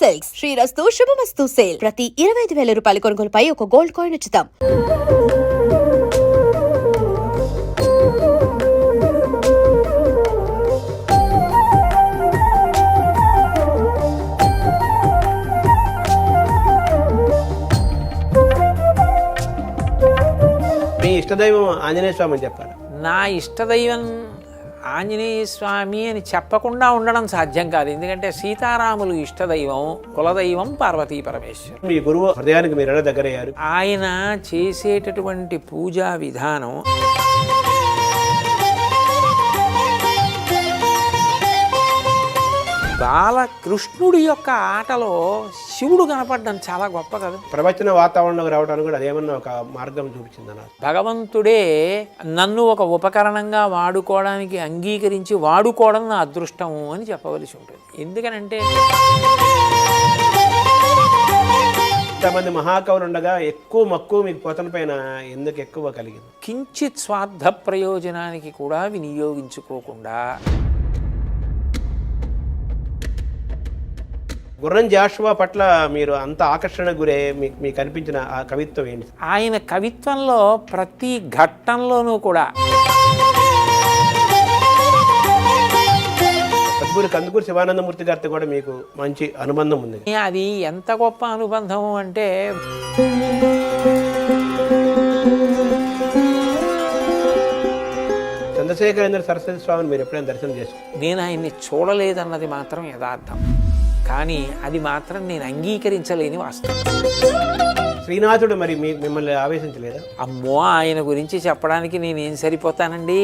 Silks శ్రీరస్తు శుభమస్తు sale. ప్రతి 25,000 రూపాయల కొనుగోలుపై ఒక గోల్డ్ కాయిన్ ఉచితం. మీ ఇష్టదైవం ఆంజనేయ స్వామి అని చెప్పాలి. నా ఇష్టదైవం ఆంజనేయ స్వామి అని చెప్పకుండా ఉండడం సాధ్యం కాదు. ఎందుకంటే సీతారాములు ఇష్టదైవం, కులదైవం పార్వతీ పరమేశ్వరు. మీ గురువు హృదయానికి మీరు ఎలా దగ్గరయ్యారు? ఆయన చేసేటటువంటి పూజా విధానం బాలకృష్ణుడి యొక్క ఆటలో శివుడు కనపడడం చాలా గొప్ప కదా. ప్రవచన వాతావరణంలోకి రావడానికి కూడా అదేమన్నా ఒక మార్గం చూపించింది అన్నారు. భగవంతుడే నన్ను ఒక ఉపకరణంగా వాడుకోవడానికి అంగీకరించి వాడుకోవడం నా అదృష్టము అని చెప్పవలసి ఉంటుంది. ఎందుకనంటే ఇంతమంది మహాకవులు ఉండగా ఎక్కువ మక్కువ మీకు పోతన పైన ఎందుకు ఎక్కువ కలిగింది? కించిత్ స్వార్థ ప్రయోజనానికి కూడా వినియోగించుకోకుండా గుర్రం జాషువా పట్ల మీరు అంత ఆకర్షణ గురే మీకు అనిపించిన ఆ కవిత్వం ఏంటి? ఆయన కవిత్వంలో ప్రతి ఘట్టంలోనూ కూడా కందుకూరి శివానందమూర్తి గారితో కూడా మీకు మంచి అనుబంధం ఉంది. అది ఎంత గొప్ప అనుబంధం అంటే చంద్రశేఖరేంద్ర సరస్వతి స్వామిని మీరు ఎప్పుడైనా దర్శనం చేసుకున్నారు? నేను ఆయన్ని చూడలేదన్నది మాత్రం యథార్థం, కానీ అది మాత్రం నేను అంగీకరించలేని వాస్తవం. శ్రీనాథుడు మరి మిమ్మల్ని ఆవేశించలేదా? అమ్మో, ఆయన గురించి చెప్పడానికి నేనేం సరిపోతానండి.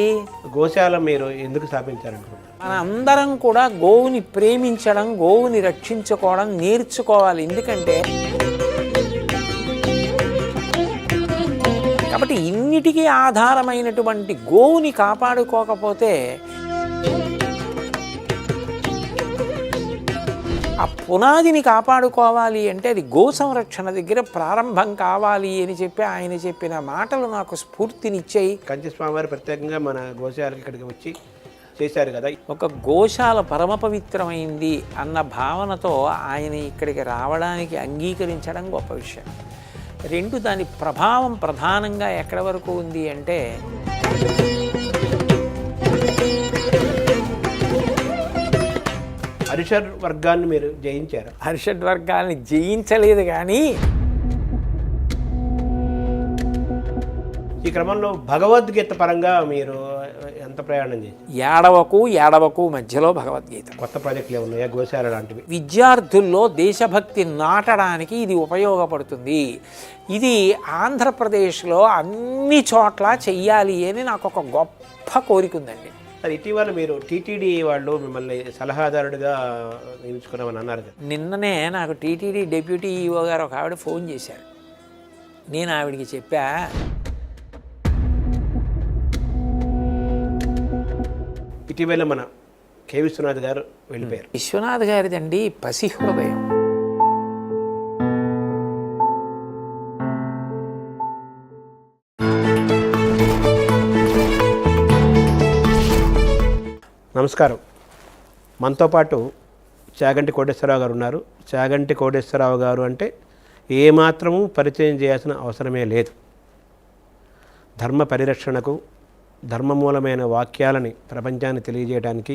గోశాల మీరు ఎందుకు స్థాపించారనుకుంటున్నారు? మన అందరం కూడా గోవుని ప్రేమించడం, గోవుని రక్షించుకోవడం నేర్చుకోవాలి. ఎందుకంటే కాబట్టి ఇన్నిటికీ ఆధారమైనటువంటి గోవుని కాపాడుకోకపోతే ఆ పునాదిని కాపాడుకోవాలి అంటే అది గో సంరక్షణ దగ్గర ప్రారంభం కావాలి అని చెప్పి ఆయన చెప్పిన మాటలు నాకు స్ఫూర్తినిచ్చాయి. కంచి స్వామివారు ప్రత్యేకంగా మన గోశాలకి ఇక్కడికి వచ్చి చేశారు కదా. ఒక గోశాల పరమ పవిత్రమైంది అన్న భావనతో ఆయన ఇక్కడికి రావడానికి అంగీకరించడం గొప్ప విషయం. రెండు, దాని ప్రభావం ప్రధానంగా ఎక్కడి వరకు ఉంది అంటే హరిషడ్ వర్గాన్ని మీరు జయించారు. హరిషడ్ వర్గాన్ని జయించలేదు, కానీ ఈ క్రమంలో భగవద్గీత పరంగా మీరు ఎంత ప్రయాణం చేశారు? ఏడవకు మధ్యలో భగవద్గీత. కొత్త ప్రాజెక్టులు ఉన్నాయా గోశాల లాంటివి? విద్యార్థుల్లో దేశభక్తి నాటడానికి ఇది ఉపయోగపడుతుంది. ఇది ఆంధ్రప్రదేశ్లో అన్ని చోట్ల చెయ్యాలి అని నాకు ఒక గొప్ప కోరిక ఉందండి. అది ఇటీవల మీరు టీటీడీ వాళ్ళు మిమ్మల్ని సలహాదారుడిగా నియమించుకున్నామని అన్నారు కదా. నిన్ననే నాకు టీటీడీ డిప్యూటీ ఈఓ గారు ఒక ఆవిడ ఫోన్ చేశారు. నేను ఆవిడికి చెప్పా, ఇటీవల మన కె విశ్వనాథ్ గారు వెళ్ళిపోయారు. విశ్వనాథ్ గారిదండి పసి హృదయం. నమస్కారం. మనతో పాటు చాగంటి కోటేశ్వరరావు గారు ఉన్నారు. చాగంటి కోటేశ్వరరావు గారు అంటే ఏమాత్రము పరిచయం చేయాల్సిన అవసరమే లేదు. ధర్మ పరిరక్షణకు, ధర్మమూలమైన వాక్యాలని ప్రపంచాన్ని తెలియజేయడానికి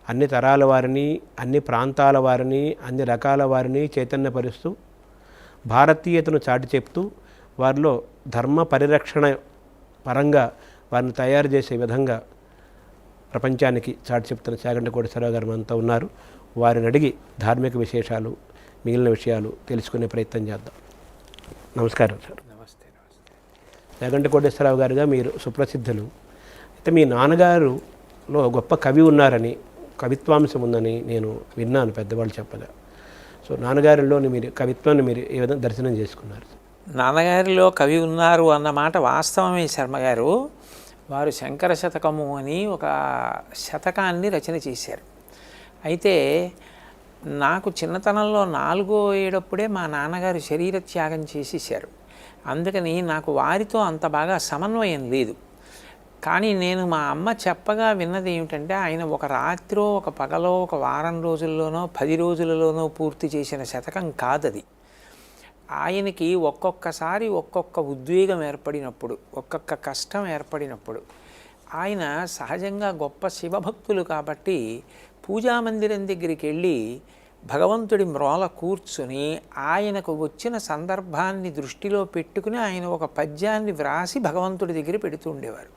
అన్ని తరాల వారిని, అన్ని ప్రాంతాల వారిని, అన్ని రకాల వారిని చైతన్యపరుస్తూ భారతీయతను చాటి చెప్తూ వారిలో ధర్మ పరిరక్షణ పరంగా వారిని తయారు చేసే విధంగా ప్రపంచానికి చాటి చెప్తున్న చాగంటి కోటేశ్వరరావు గారు మనతో ఉన్నారు. వారిని అడిగి ధార్మిక విశేషాలు, మిగిలిన విషయాలు తెలుసుకునే ప్రయత్నం చేద్దాం. నమస్కారం సార్. నమస్తే. చాగంటి కోటేశ్వరరావు గారుగా మీరు సుప్రసిద్ధులు. అయితే మీ నాన్నగారులో గొప్ప కవి ఉన్నారని, కవిత్వాంశం ఉందని నేను విన్నాను పెద్దవాళ్ళు చెప్పగా. సో నాన్నగారిలోని మీరు కవిత్వాన్ని మీరు ఏ విధంగా దర్శనం చేసుకున్నారు? నాన్నగారిలో కవి ఉన్నారు అన్న మాట వాస్తవమే శర్మగారు. వారు శంకర శతకము అని ఒక శతకాన్ని రచన చేశారు. అయితే నాకు చిన్నతనంలో 4వ ఏడప్పుడే మా నాన్నగారు శరీర త్యాగం చేసేసారు. అందుకని నాకు వారితో అంత బాగా సమన్వయం లేదు. కానీ నేను మా అమ్మ చెప్పగా విన్నది ఏమిటంటే ఆయన ఒక రాత్రో ఒక పగలో ఒక వారం రోజుల్లోనో 10 రోజులలోనో పూర్తి చేసిన శతకం కాదది. ఆయనకి ఒక్కొక్కసారి ఒక్కొక్క ఉద్వేగం ఏర్పడినప్పుడు, ఒక్కొక్క కష్టం ఏర్పడినప్పుడు, ఆయన సహజంగా గొప్ప శివభక్తులు కాబట్టి పూజామందిరం దగ్గరికి వెళ్ళి భగవంతుడి మ్రోల కూర్చుని ఆయనకు వచ్చిన సందర్భాన్ని దృష్టిలో పెట్టుకుని ఆయన ఒక పద్యాన్ని వ్రాసి భగవంతుడి దగ్గర పెడుతూ ఉండేవారు.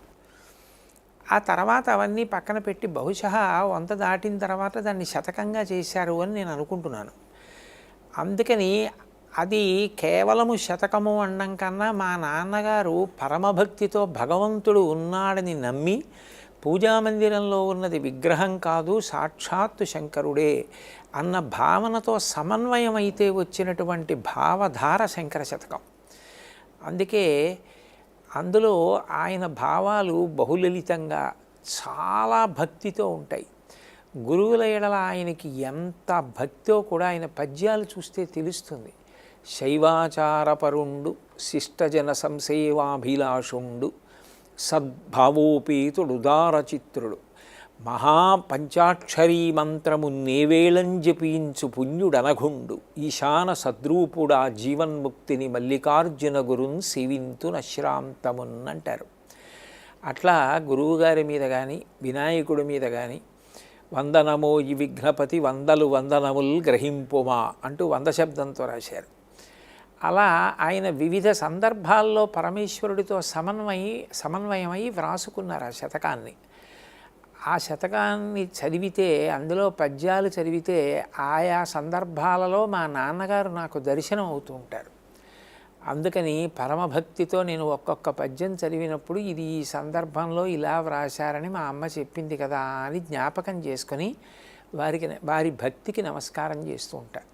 ఆ తర్వాత అవన్నీ పక్కన పెట్టి బహుశా 100 దాటిన తర్వాత దాన్ని శతకంగా చేశారు అని నేను అనుకుంటున్నాను. అందుకని అది కేవలము శతకము అనడం కన్నా మా నాన్నగారు పరమభక్తితో భగవంతుడు ఉన్నాడని నమ్మి పూజామందిరంలో ఉన్నది విగ్రహం కాదు సాక్షాత్తు శంకరుడే అన్న భావనతో సమన్వయమైతే వచ్చినటువంటి భావధార శంకర శతకం. అందుకే అందులో ఆయన భావాలు బహులలితంగా చాలా భక్తితో ఉంటాయి. గురువుల ఎడల ఆయనకి ఎంత భక్తో కూడా ఆయన పద్యాలు చూస్తే తెలుస్తుంది. శైవాచారపరుండు శిష్టజన సంసేవాభిలాషుండు సద్భావోపేతుడు ఉదారచిత్రుడు మహాపంచాక్షరీ మంత్రము నేవేళం జపించు పుణ్యుడనఘుండు ఈశాన సద్రూపుడా జీవన్ముక్తిని మల్లికార్జున గురున్ సేవింతు నశ్రాంతమున్ అంటారు. అట్లా గురువుగారి మీద కానీ వినాయకుడి మీద కానీ వందనమో ఈ విఘ్నపతి వందనముల్ గ్రహింపుమా అంటూ 100 శబ్దంతో రాశారు. అలా ఆయన వివిధ సందర్భాల్లో పరమేశ్వరుడితో సమన్వయమై వ్రాసుకున్నారు ఆ శతకాన్ని. ఆ శతకాన్ని చదివితే, అందులో పద్యాలు చదివితే ఆయా సందర్భాలలో మా నాన్నగారు నాకు దర్శనం అవుతూ ఉంటారు. అందుకని పరమభక్తితో నేను ఒక్కొక్క పద్యం చదివినప్పుడు ఇది ఈ సందర్భంలో ఇలా వ్రాశారని మా అమ్మ చెప్పింది కదా అని జ్ఞాపకం చేసుకొని వారి భక్తికి నమస్కారం చేస్తూ ఉంటారు.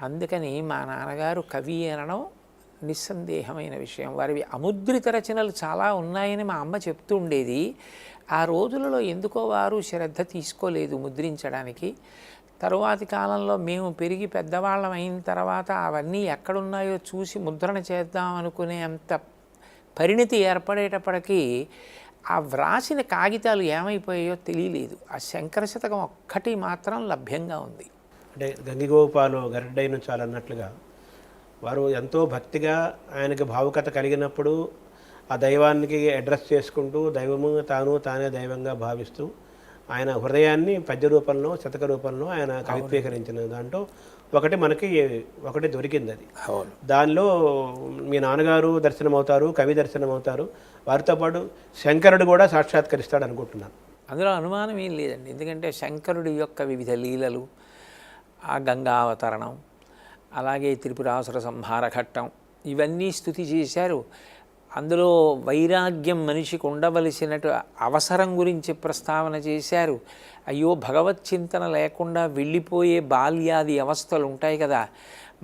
అందుకని మా నాన్నగారు కవి అనడం నిస్సందేహమైన విషయం. వారివి అముద్రిత రచనలు చాలా ఉన్నాయని మా అమ్మ చెప్తూ ఉండేది. ఆ రోజులలో ఎందుకో వారు శ్రద్ధ తీసుకోలేదు ముద్రించడానికి. తరువాతి కాలంలో మేము పెరిగి పెద్దవాళ్ళం అయిన తర్వాత అవన్నీ ఎక్కడున్నాయో చూసి ముద్రణ చేద్దాం అనుకునే అంత పరిణితి ఏర్పడేటప్పటికీ ఆ వ్రాసిన కాగితాలు ఏమైపోయాయో తెలియలేదు. ఆ శంకర శతకం ఒక్కటి మాత్రం లభ్యంగా ఉంది. అంటే గంగిగోపాలు గరడ్డైన చాలా అన్నట్లుగా వారు ఎంతో భక్తిగా ఆయనకి భావుకత కలిగినప్పుడు ఆ దైవానికి అడ్రస్ చేసుకుంటూ దైవము తానే దైవంగా భావిస్తూ ఆయన హృదయాన్ని పద్య రూపంలో శతక రూపంలో ఆయన కవిత్వీకరించిన దాంట్లో ఒకటి దొరికింది. అది దానిలో మీ నాన్నగారు దర్శనమవుతారు, కవి దర్శనమవుతారు, వారితో పాటు శంకరుడు కూడా సాక్షాత్కరిస్తాడు అనుకుంటున్నాను. అందులో అనుమానం ఏం లేదండి. ఎందుకంటే శంకరుడి యొక్క వివిధ లీలలు, ఆ గంగావతరణం, అలాగే త్రిపురాసుర సంహార ఘట్టం, ఇవన్నీ స్తుతి చేశారు. అందులో వైరాగ్యం మనిషికి ఉండవలసినటు అవసరం గురించి ప్రస్తావన చేశారు. అయ్యో భగవత్ చింతన లేకుండా వెళ్ళిపోయే బాల్యాది అవస్థలు ఉంటాయి కదా,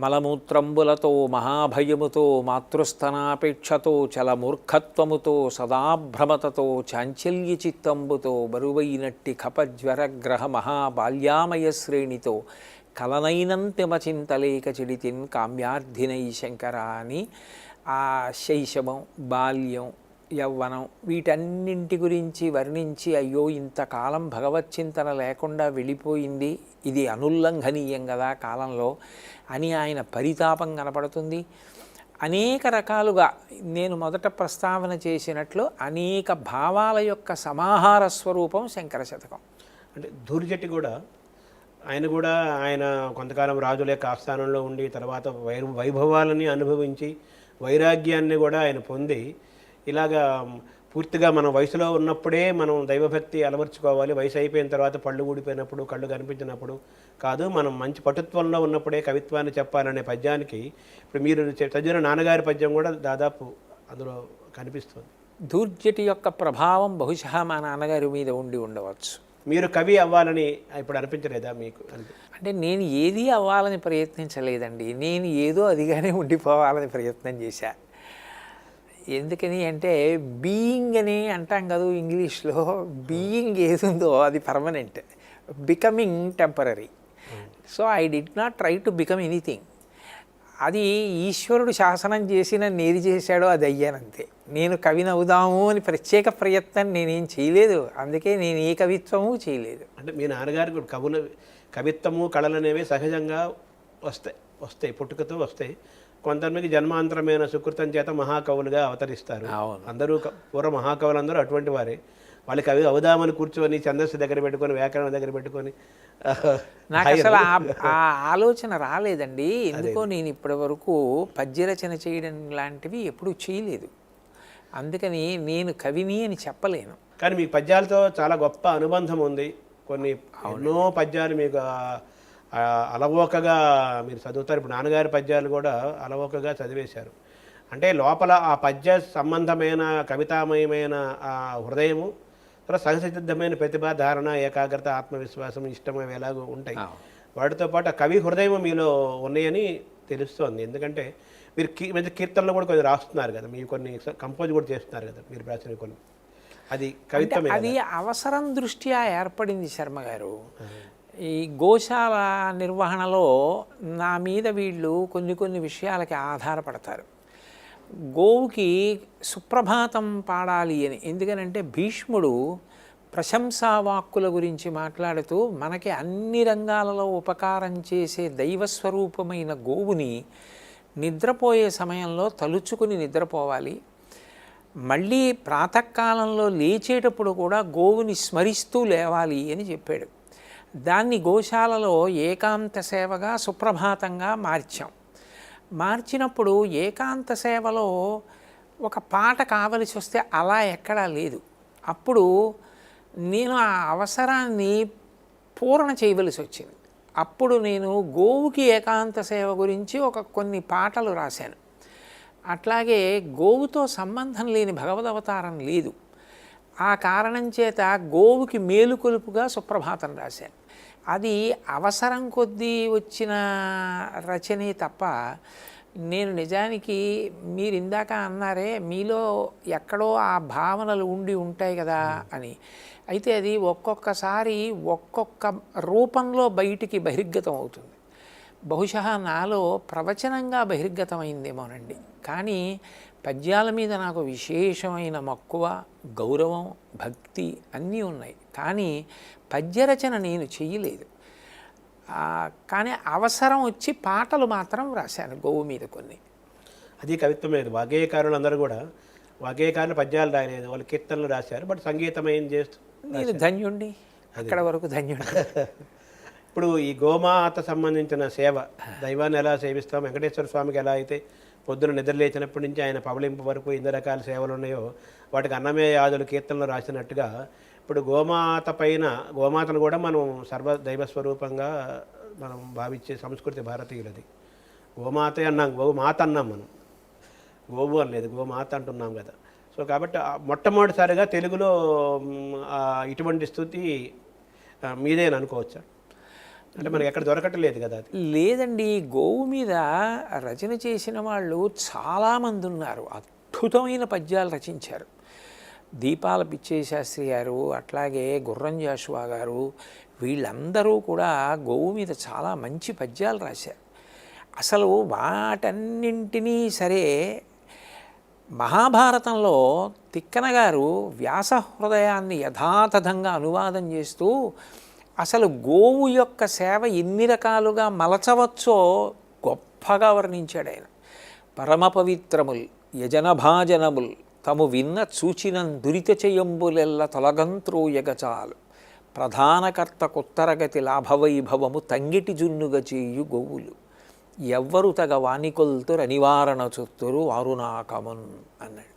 మలమూత్రంబులతో మహాభయముతో మాతృస్థనాపేక్షతో చలమూర్ఖత్వముతో సదాభ్రమతతో చాంచల్య చిత్తంబుతో బరువైనట్టి కపజ్వరగ్రహ మహాబాల్యామయ శ్రేణితో కలనైనంతిమ చింతలేక చెడితిన్ కామ్యార్థినై శంకర అని ఆ శైశవం, బాల్యం, యవ్వనం వీటన్నింటి గురించి వర్ణించి అయ్యో ఇంతకాలం భగవచ్చింతన లేకుండా వెళ్ళిపోయింది, ఇది అనుల్లంఘనీయం కదా కాలంలో అని ఆయన పరితాపం కనపడుతుంది. అనేక రకాలుగా నేను మొదట ప్రస్తావన చేసినట్లు అనేక భావాల యొక్క సమాహార స్వరూపం శంకర శతకం. అంటే ధూర్జటి కూడా ఆయన కొంతకాలం రాజుల యొక్క ఆస్థానంలో ఉండి తర్వాత వైభవాలని అనుభవించి వైరాగ్యాన్ని కూడా ఆయన పొంది ఇలాగా పూర్తిగా మనం వయసులో ఉన్నప్పుడే మనం దైవభక్తి అలవర్చుకోవాలి, వయసు అయిపోయిన తర్వాత పళ్ళు ఊడిపోయినప్పుడు కళ్ళు కనిపించినప్పుడు కాదు, మనం మంచి పటుత్వంలో ఉన్నప్పుడే కవిత్వాన్ని చెప్పాలనే పద్యానికి ఇప్పుడు మీరు చదివిన నాన్నగారి పద్యం కూడా దాదాపు అందులో కనిపిస్తుంది. ధూర్జటి యొక్క ప్రభావం బహుశా మా నాన్నగారి మీద ఉండి ఉండవచ్చు. మీరు కవి అవ్వాలని ఇప్పుడు అనిపించలేదా మీకు? అంటే నేను ఏది అవ్వాలని ప్రయత్నించలేదండి, నేను ఏదో అదిగానే ఉండిపోవాలని ప్రయత్నం చేశా. ఎందుకని అంటే బీయింగ్ అని అంటాం కదా ఇంగ్లీష్లో, బీయింగ్ ఏది ఉందో అది permanent, becoming temporary. So I did not try to become anything. అది ఈశ్వరుడు శాసనం చేసి నన్ను ఏది చేశాడో అది అయ్యానంతే. నేను కవిని అవుదాము అని ప్రత్యేక ప్రయత్నం నేనేం చేయలేదు, అందుకే నేను ఏ కవిత్వము చేయలేదు. అంటే మీ నాన్నగారికి కూడా కవిత్వము కళలు అనేవి సహజంగా వస్తాయి పుట్టుకతో వస్తాయి. కొంతమందికి జన్మాంతరమైన సుకృతం చేత మహాకవులుగా అవతరిస్తారు. అందరూ పూర్వ మహాకవులందరూ అటువంటి వారే. వాళ్ళకి కవి అవుదామని కూర్చొని ఛందస్సు దగ్గర పెట్టుకొని వ్యాకరణం దగ్గర పెట్టుకొని నాకు అసలు ఆ ఆలోచన రాలేదండి. ఎందుకో నేను ఇప్పటి వరకు పద్యరచన చేయడం లాంటివి ఎప్పుడూ చేయలేదు, అందుకని నేను కవిని అని చెప్పలేను. కానీ మీ పద్యాలతో చాలా గొప్ప అనుబంధం ఉంది. కొన్ని ఎన్నో పద్యాలు మీకు అలవోకగా మీరు చదువుతారు. ఇప్పుడు నాన్నగారి పద్యాలు కూడా అలవోకగా చదివేశారు. అంటే లోపల ఆ పద్య సంబంధమైన కవితామయమైన ఆ హృదయము, తర్వాత సహసిద్ధమైన ప్రతిభ, ధారణ, ఏకాగ్రత, ఆత్మవిశ్వాసం, ఇష్టం అవి ఎలాగో ఉంటాయి. వాటితో పాటు ఆ కవి హృదయం మీలో ఉన్నాయని తెలుస్తోంది. ఎందుకంటే మీరు కీర్తనలు కూడా కొన్ని రాస్తున్నారు కదా, మీరు కొన్ని కంపోజ్ కూడా చేస్తున్నారు కదా మీరు రాసిన కొన్ని. అది కవిత్వం, అది అవసరం దృష్ట్యా ఏర్పడింది శర్మ గారు. ఈ గోశాల నిర్వహణలో నా మీద వీళ్ళు కొన్ని విషయాలకి ఆధారపడతారు. గోవుకి సుప్రభాతం పాడాలి అని. ఎందుకనంటే భీష్ముడు ప్రశంసా వాక్కుల గురించి మాట్లాడుతూ మనకి అన్ని రంగాలలో ఉపకారం చేసే దైవస్వరూపమైన గోవుని నిద్రపోయే సమయంలో తలుచుకుని నిద్రపోవాలి, మళ్ళీ ప్రాతకాలంలో లేచేటప్పుడు కూడా గోవుని స్మరిస్తూ లేవాలి అని చెప్పాడు. దాన్ని గోశాలలో ఏకాంత సేవగా సుప్రభాతంగా మార్చినప్పుడు ఏకాంత సేవలో ఒక పాట కావలసి వస్తే అలా ఎక్కడా లేదు. అప్పుడు నేను ఆ అవసరాన్ని పూరణ చేయవలసి వచ్చింది. అప్పుడు నేను గోవుకి ఏకాంత సేవ గురించి కొన్ని పాటలు రాశాను. అట్లాగే గోవుతో సంబంధం లేని భగవదవతారం లేదు. ఆ కారణం చేత గోవుకి మేలుకొలుపుగా సుప్రభాతం రాశాను. అది అవసరం కొద్దీ వచ్చిన రచనే తప్ప నేను నిజానికి మీరు ఇందాక అన్నారే మీలో ఎక్కడో ఆ భావనలు ఉంటాయి కదా అని. అయితే అది ఒక్కొక్కసారి ఒక్కొక్క రూపంలో బయటికి బహిర్గతం అవుతుంది. బహుశా నాలో ప్రవచనంగా బహిర్గతమైందేమోనండి. కానీ పద్యాల మీద నాకు విశేషమైన మక్కువ, గౌరవం, భక్తి అన్నీ ఉన్నాయి. కానీ పద్యరచన నేను చెయ్యలేదు. కానీ అవసరం వచ్చి పాటలు మాత్రం రాశాను గోవు మీద కొన్ని. అది కవిత్వం లేదు. వాగ్గేయకారులు అందరూ కూడా వాగ్గేయకారులు పద్యాలు రాయలేదు, వాళ్ళు కీర్తనలు రాశారు. బట్ సంగీతం ఏం చేస్తూ నేను ధన్యుండి, అక్కడ వరకు ధన్యుండి. ఇప్పుడు ఈ గోమాత సంబంధించిన సేవ, దైవాన్ని ఎలా సేవిస్తాం, వెంకటేశ్వర స్వామికి ఎలా అయితే పొద్దున నిద్రలేచినప్పటి నుంచి ఆయన పవలింపు వరకు ఎన్ని రకాల సేవలు ఉన్నాయో వాటికి అన్నమయ్య యాదులు కీర్తనలు రాసినట్టుగా ఇప్పుడు గోమాత పైన, గోమాతను కూడా మనం సర్వ దైవస్వరూపంగా మనం భావించే సంస్కృతి భారతీయులది. గోమాత అన్నాం, గోమాత అన్నాం మనం, గోవు అనలేదు, గోమాత అంటున్నాం కదా. సో కాబట్టి మొట్టమొదటిసారిగా తెలుగులో ఇటువంటి స్థుతి మీదేని అనుకోవచ్చా? అంటే మనకి ఎక్కడ దొరకట్లేదు కదా అది. లేదండి, గోవు మీద రచన చేసిన వాళ్ళు చాలామంది ఉన్నారు, అద్భుతమైన పద్యాలు రచించారు. దీపాల పిచ్చయ్య శాస్త్రి గారు, అట్లాగే గుర్రం జాషువా గారు, వీళ్ళందరూ కూడా గోవు మీద చాలా మంచి పద్యాలు రాశారు. అసలు వాటన్నింటినీ సరే మహాభారతంలో తిక్కన గారు వ్యాస హృదయాన్ని యథాతథంగా అనువాదం చేస్తూ అసలు గోవు యొక్క సేవ ఎన్ని రకాలుగా మలచవచ్చో గొప్పగా వర్ణించాడు ఆయన. పరమ పవిత్రముల్ యజనభాజనముల్ తము విన్న చూచినం దురిత చెయ్యంబులెల్ల తొలగంత్రోయగచాలు ప్రధానకర్త కొత్తరగతి లాభవైభవము తంగిటి జున్నుగ చేయు గోవులు ఎవ్వరు తగ వానికొల్తురు అనివారణ చొత్తురు వారునాకమున్ అన్నాడు.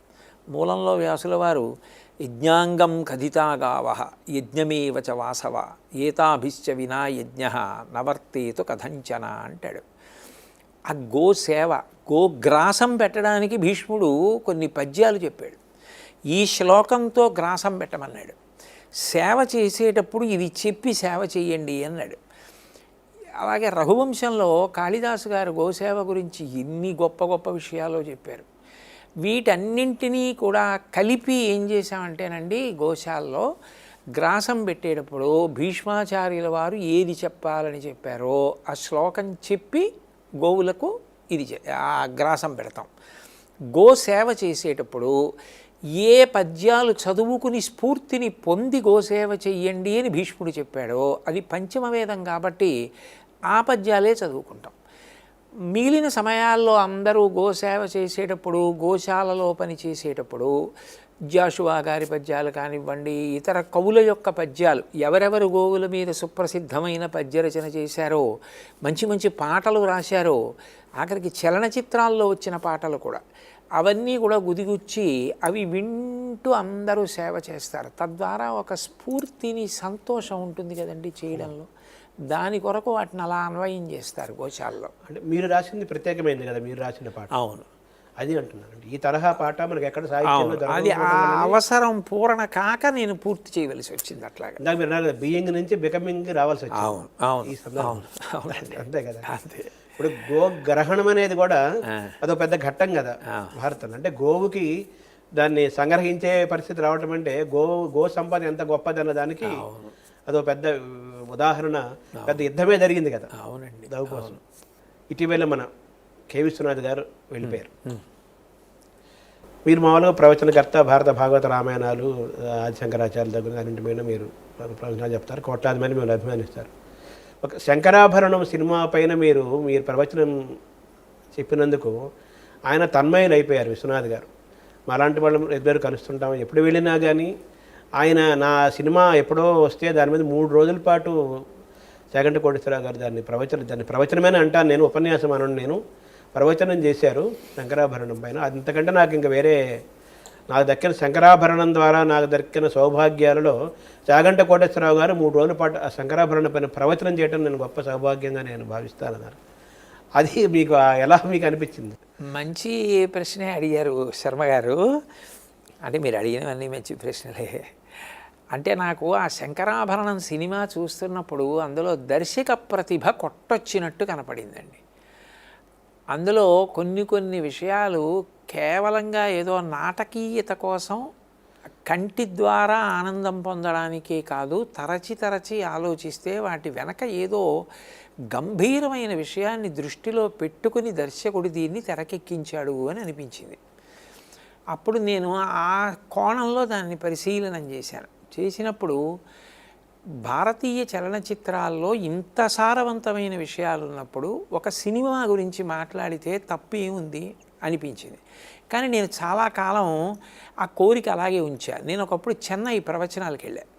మూలంలో వ్యాసుల వారు యజ్ఞాంగం కథితాగావ యజ్ఞమేవ చ వాసవ ఏతాభిశ్చ వినా యజ్ఞ నవర్తేతు కథంచన అంటాడు. ఆ గోసేవ, గోగ్రాసం పెట్టడానికి భీష్ముడు కొన్ని పద్యాలు చెప్పాడు. ఈ శ్లోకంతో గ్రాసం పెట్టమన్నాడు. సేవ చేసేటప్పుడు ఇది చెప్పి సేవ చేయండి అన్నాడు. అలాగే రఘువంశంలో కాళిదాసు గారు గోసేవ గురించి ఎన్ని గొప్ప గొప్ప విషయాలు చెప్పారు. వీటన్నింటినీ కూడా కలిపి ఏం చేశామంటేనండి, గోశాలలో గ్రాసం పెట్టేటప్పుడు భీష్మాచార్యుల వారు ఏది చెప్పాలని చెప్పారో ఆ శ్లోకం చెప్పి గోవులకు ఆ గ్రాసం పెడతాం. గోసేవ చేసేటప్పుడు ఏ పద్యాలు చదువుకుని స్ఫూర్తిని పొంది గోసేవ చెయ్యండి అని భీష్ముడు చెప్పాడో అది పంచమ వేదం కాబట్టి ఆ పద్యాలే చదువుకుంటాం. మిగిలిన సమయాల్లో అందరూ గోసేవ చేసేటప్పుడు, గోశాలలో పని చేసేటప్పుడు జాషువా గారి పద్యాలు కానివ్వండి, ఇతర కవుల యొక్క పద్యాలు, ఎవరెవరు గోవుల మీద సుప్రసిద్ధమైన పద్యరచన చేశారో, మంచి మంచి పాటలు రాశారో, ఆఖరికి చలనచిత్రాల్లో వచ్చిన పాటలు కూడా, అవన్నీ కూడా గుదిగుచ్చి అవి వింటూ అందరూ సేవ చేస్తారు. తద్వారా ఒక స్ఫూర్తిని, సంతోషం ఉంటుంది కదండి చేయడంలో. దాని కొరకు వాటిని అలా అన్వయం చేస్తారు గోశాలలో. అంటే మీరు రాసింది ప్రత్యేకమైంది కదా, మీరు రాసిన పాట. అవును, అది అంటున్నాను. ఈ తరహా పాట మనకి ఎక్కడ సాహిత్యంలో అది ఆ అవసరం పూరణ కాక నేను పూర్తి చేయవలసి వచ్చింది. అట్లాగా ఇందాక మీరు అన్నారు కదా, బీయింగ్ నుంచి బికమింగ్ రావాల్సి వచ్చింది. అవును అవును ఈ సందర్భం అంతే కదా. అంతే. ఇప్పుడు గోగ్రహణం అనేది కూడా అదో పెద్ద ఘట్టం కదా భారతం. అంటే గోవుకి దాన్ని సంగ్రహించే పరిస్థితి రావటం అంటే గో సంపద ఎంత గొప్పది అన్న దానికి అదో పెద్ద ఉదాహరణ. పెద్ద యుద్ధమే జరిగింది కదా. అవునండి. గోవు కోసం ఇటీవల మన కె విశ్వనాథ్ గారు వెళ్ళిపోయారు. మీరు మామూలుగా ప్రవచనకర్త, భారత భాగవత రామాయణాలు, ఆదిశంకరాచార్యుల దగ్గర అన్నింటి మీద మీరు ప్రవచనాలు చెప్తారు, కోట్లాది మంది మీరు అభిమానిస్తారు. ఒక శంకరాభరణం సినిమా పైన మీరు ప్రవచనం చెప్పినందుకు ఆయన తన్మయులు అయిపోయారు విశ్వనాథ్ గారు. మాలాంటి వాళ్ళు ఇద్దరు కలుస్తుంటాం, ఎప్పుడు వెళ్ళినా కానీ ఆయన నా సినిమా ఎప్పుడో వస్తే దాని మీద 3 రోజుల పాటు చాగంటి కోటేశ్వరరావు గారు దాన్ని ప్రవచనమేనే అంటాను నేను, ఉపన్యాసం అనను నేను, ప్రవచనం చేశారు శంకరాభరణం పైన. అంతకంటే నాకు ఇంకా వేరే నాకు దక్కిన శంకరాభరణం ద్వారా నాకు దక్కిన సౌభాగ్యాలలో చాగంటి కోటేశ్వరరావు గారు 3 రోజుల పాటు ఆ శంకరాభరణం పైన ప్రవచనం చేయడం నేను గొప్ప సౌభాగ్యంగా నేను భావిస్తానన్నారు. అది మీకు ఎలా మీకు అనిపించింది? మంచి ప్రశ్నే అడిగారు శర్మ గారు. అంటే మీరు అడిగినవన్నీ మంచి ప్రశ్నలే. అంటే నాకు ఆ శంకరాభరణం సినిమా చూస్తున్నప్పుడు అందులో దర్శక ప్రతిభ కొట్టొచ్చినట్టు కనపడిందండి. అందులో కొన్ని విషయాలు కేవలంగా ఏదో నాటకీయత కోసం కంటి ద్వారా ఆనందం పొందడానికే కాదు, తరచి ఆలోచిస్తే వాటి వెనక ఏదో గంభీరమైన విషయాన్ని దృష్టిలో పెట్టుకుని దర్శకుడు దీన్ని తెరకెక్కించాడు అని అనిపించింది. అప్పుడు నేను ఆ కోణంలో దాన్ని పరిశీలనం చేసినప్పుడు భారతీయ చలనచిత్రాల్లో ఇంత సారవంతమైన విషయాలు ఉన్నప్పుడు ఒక సినిమా గురించి మాట్లాడితే తప్పు ఏముంది అనిపించింది. కానీ నేను చాలా కాలం ఆ కోరిక అలాగే ఉంచాను. నేను ఒకప్పుడు చెన్నై ప్రవచనాలకు వెళ్ళాను.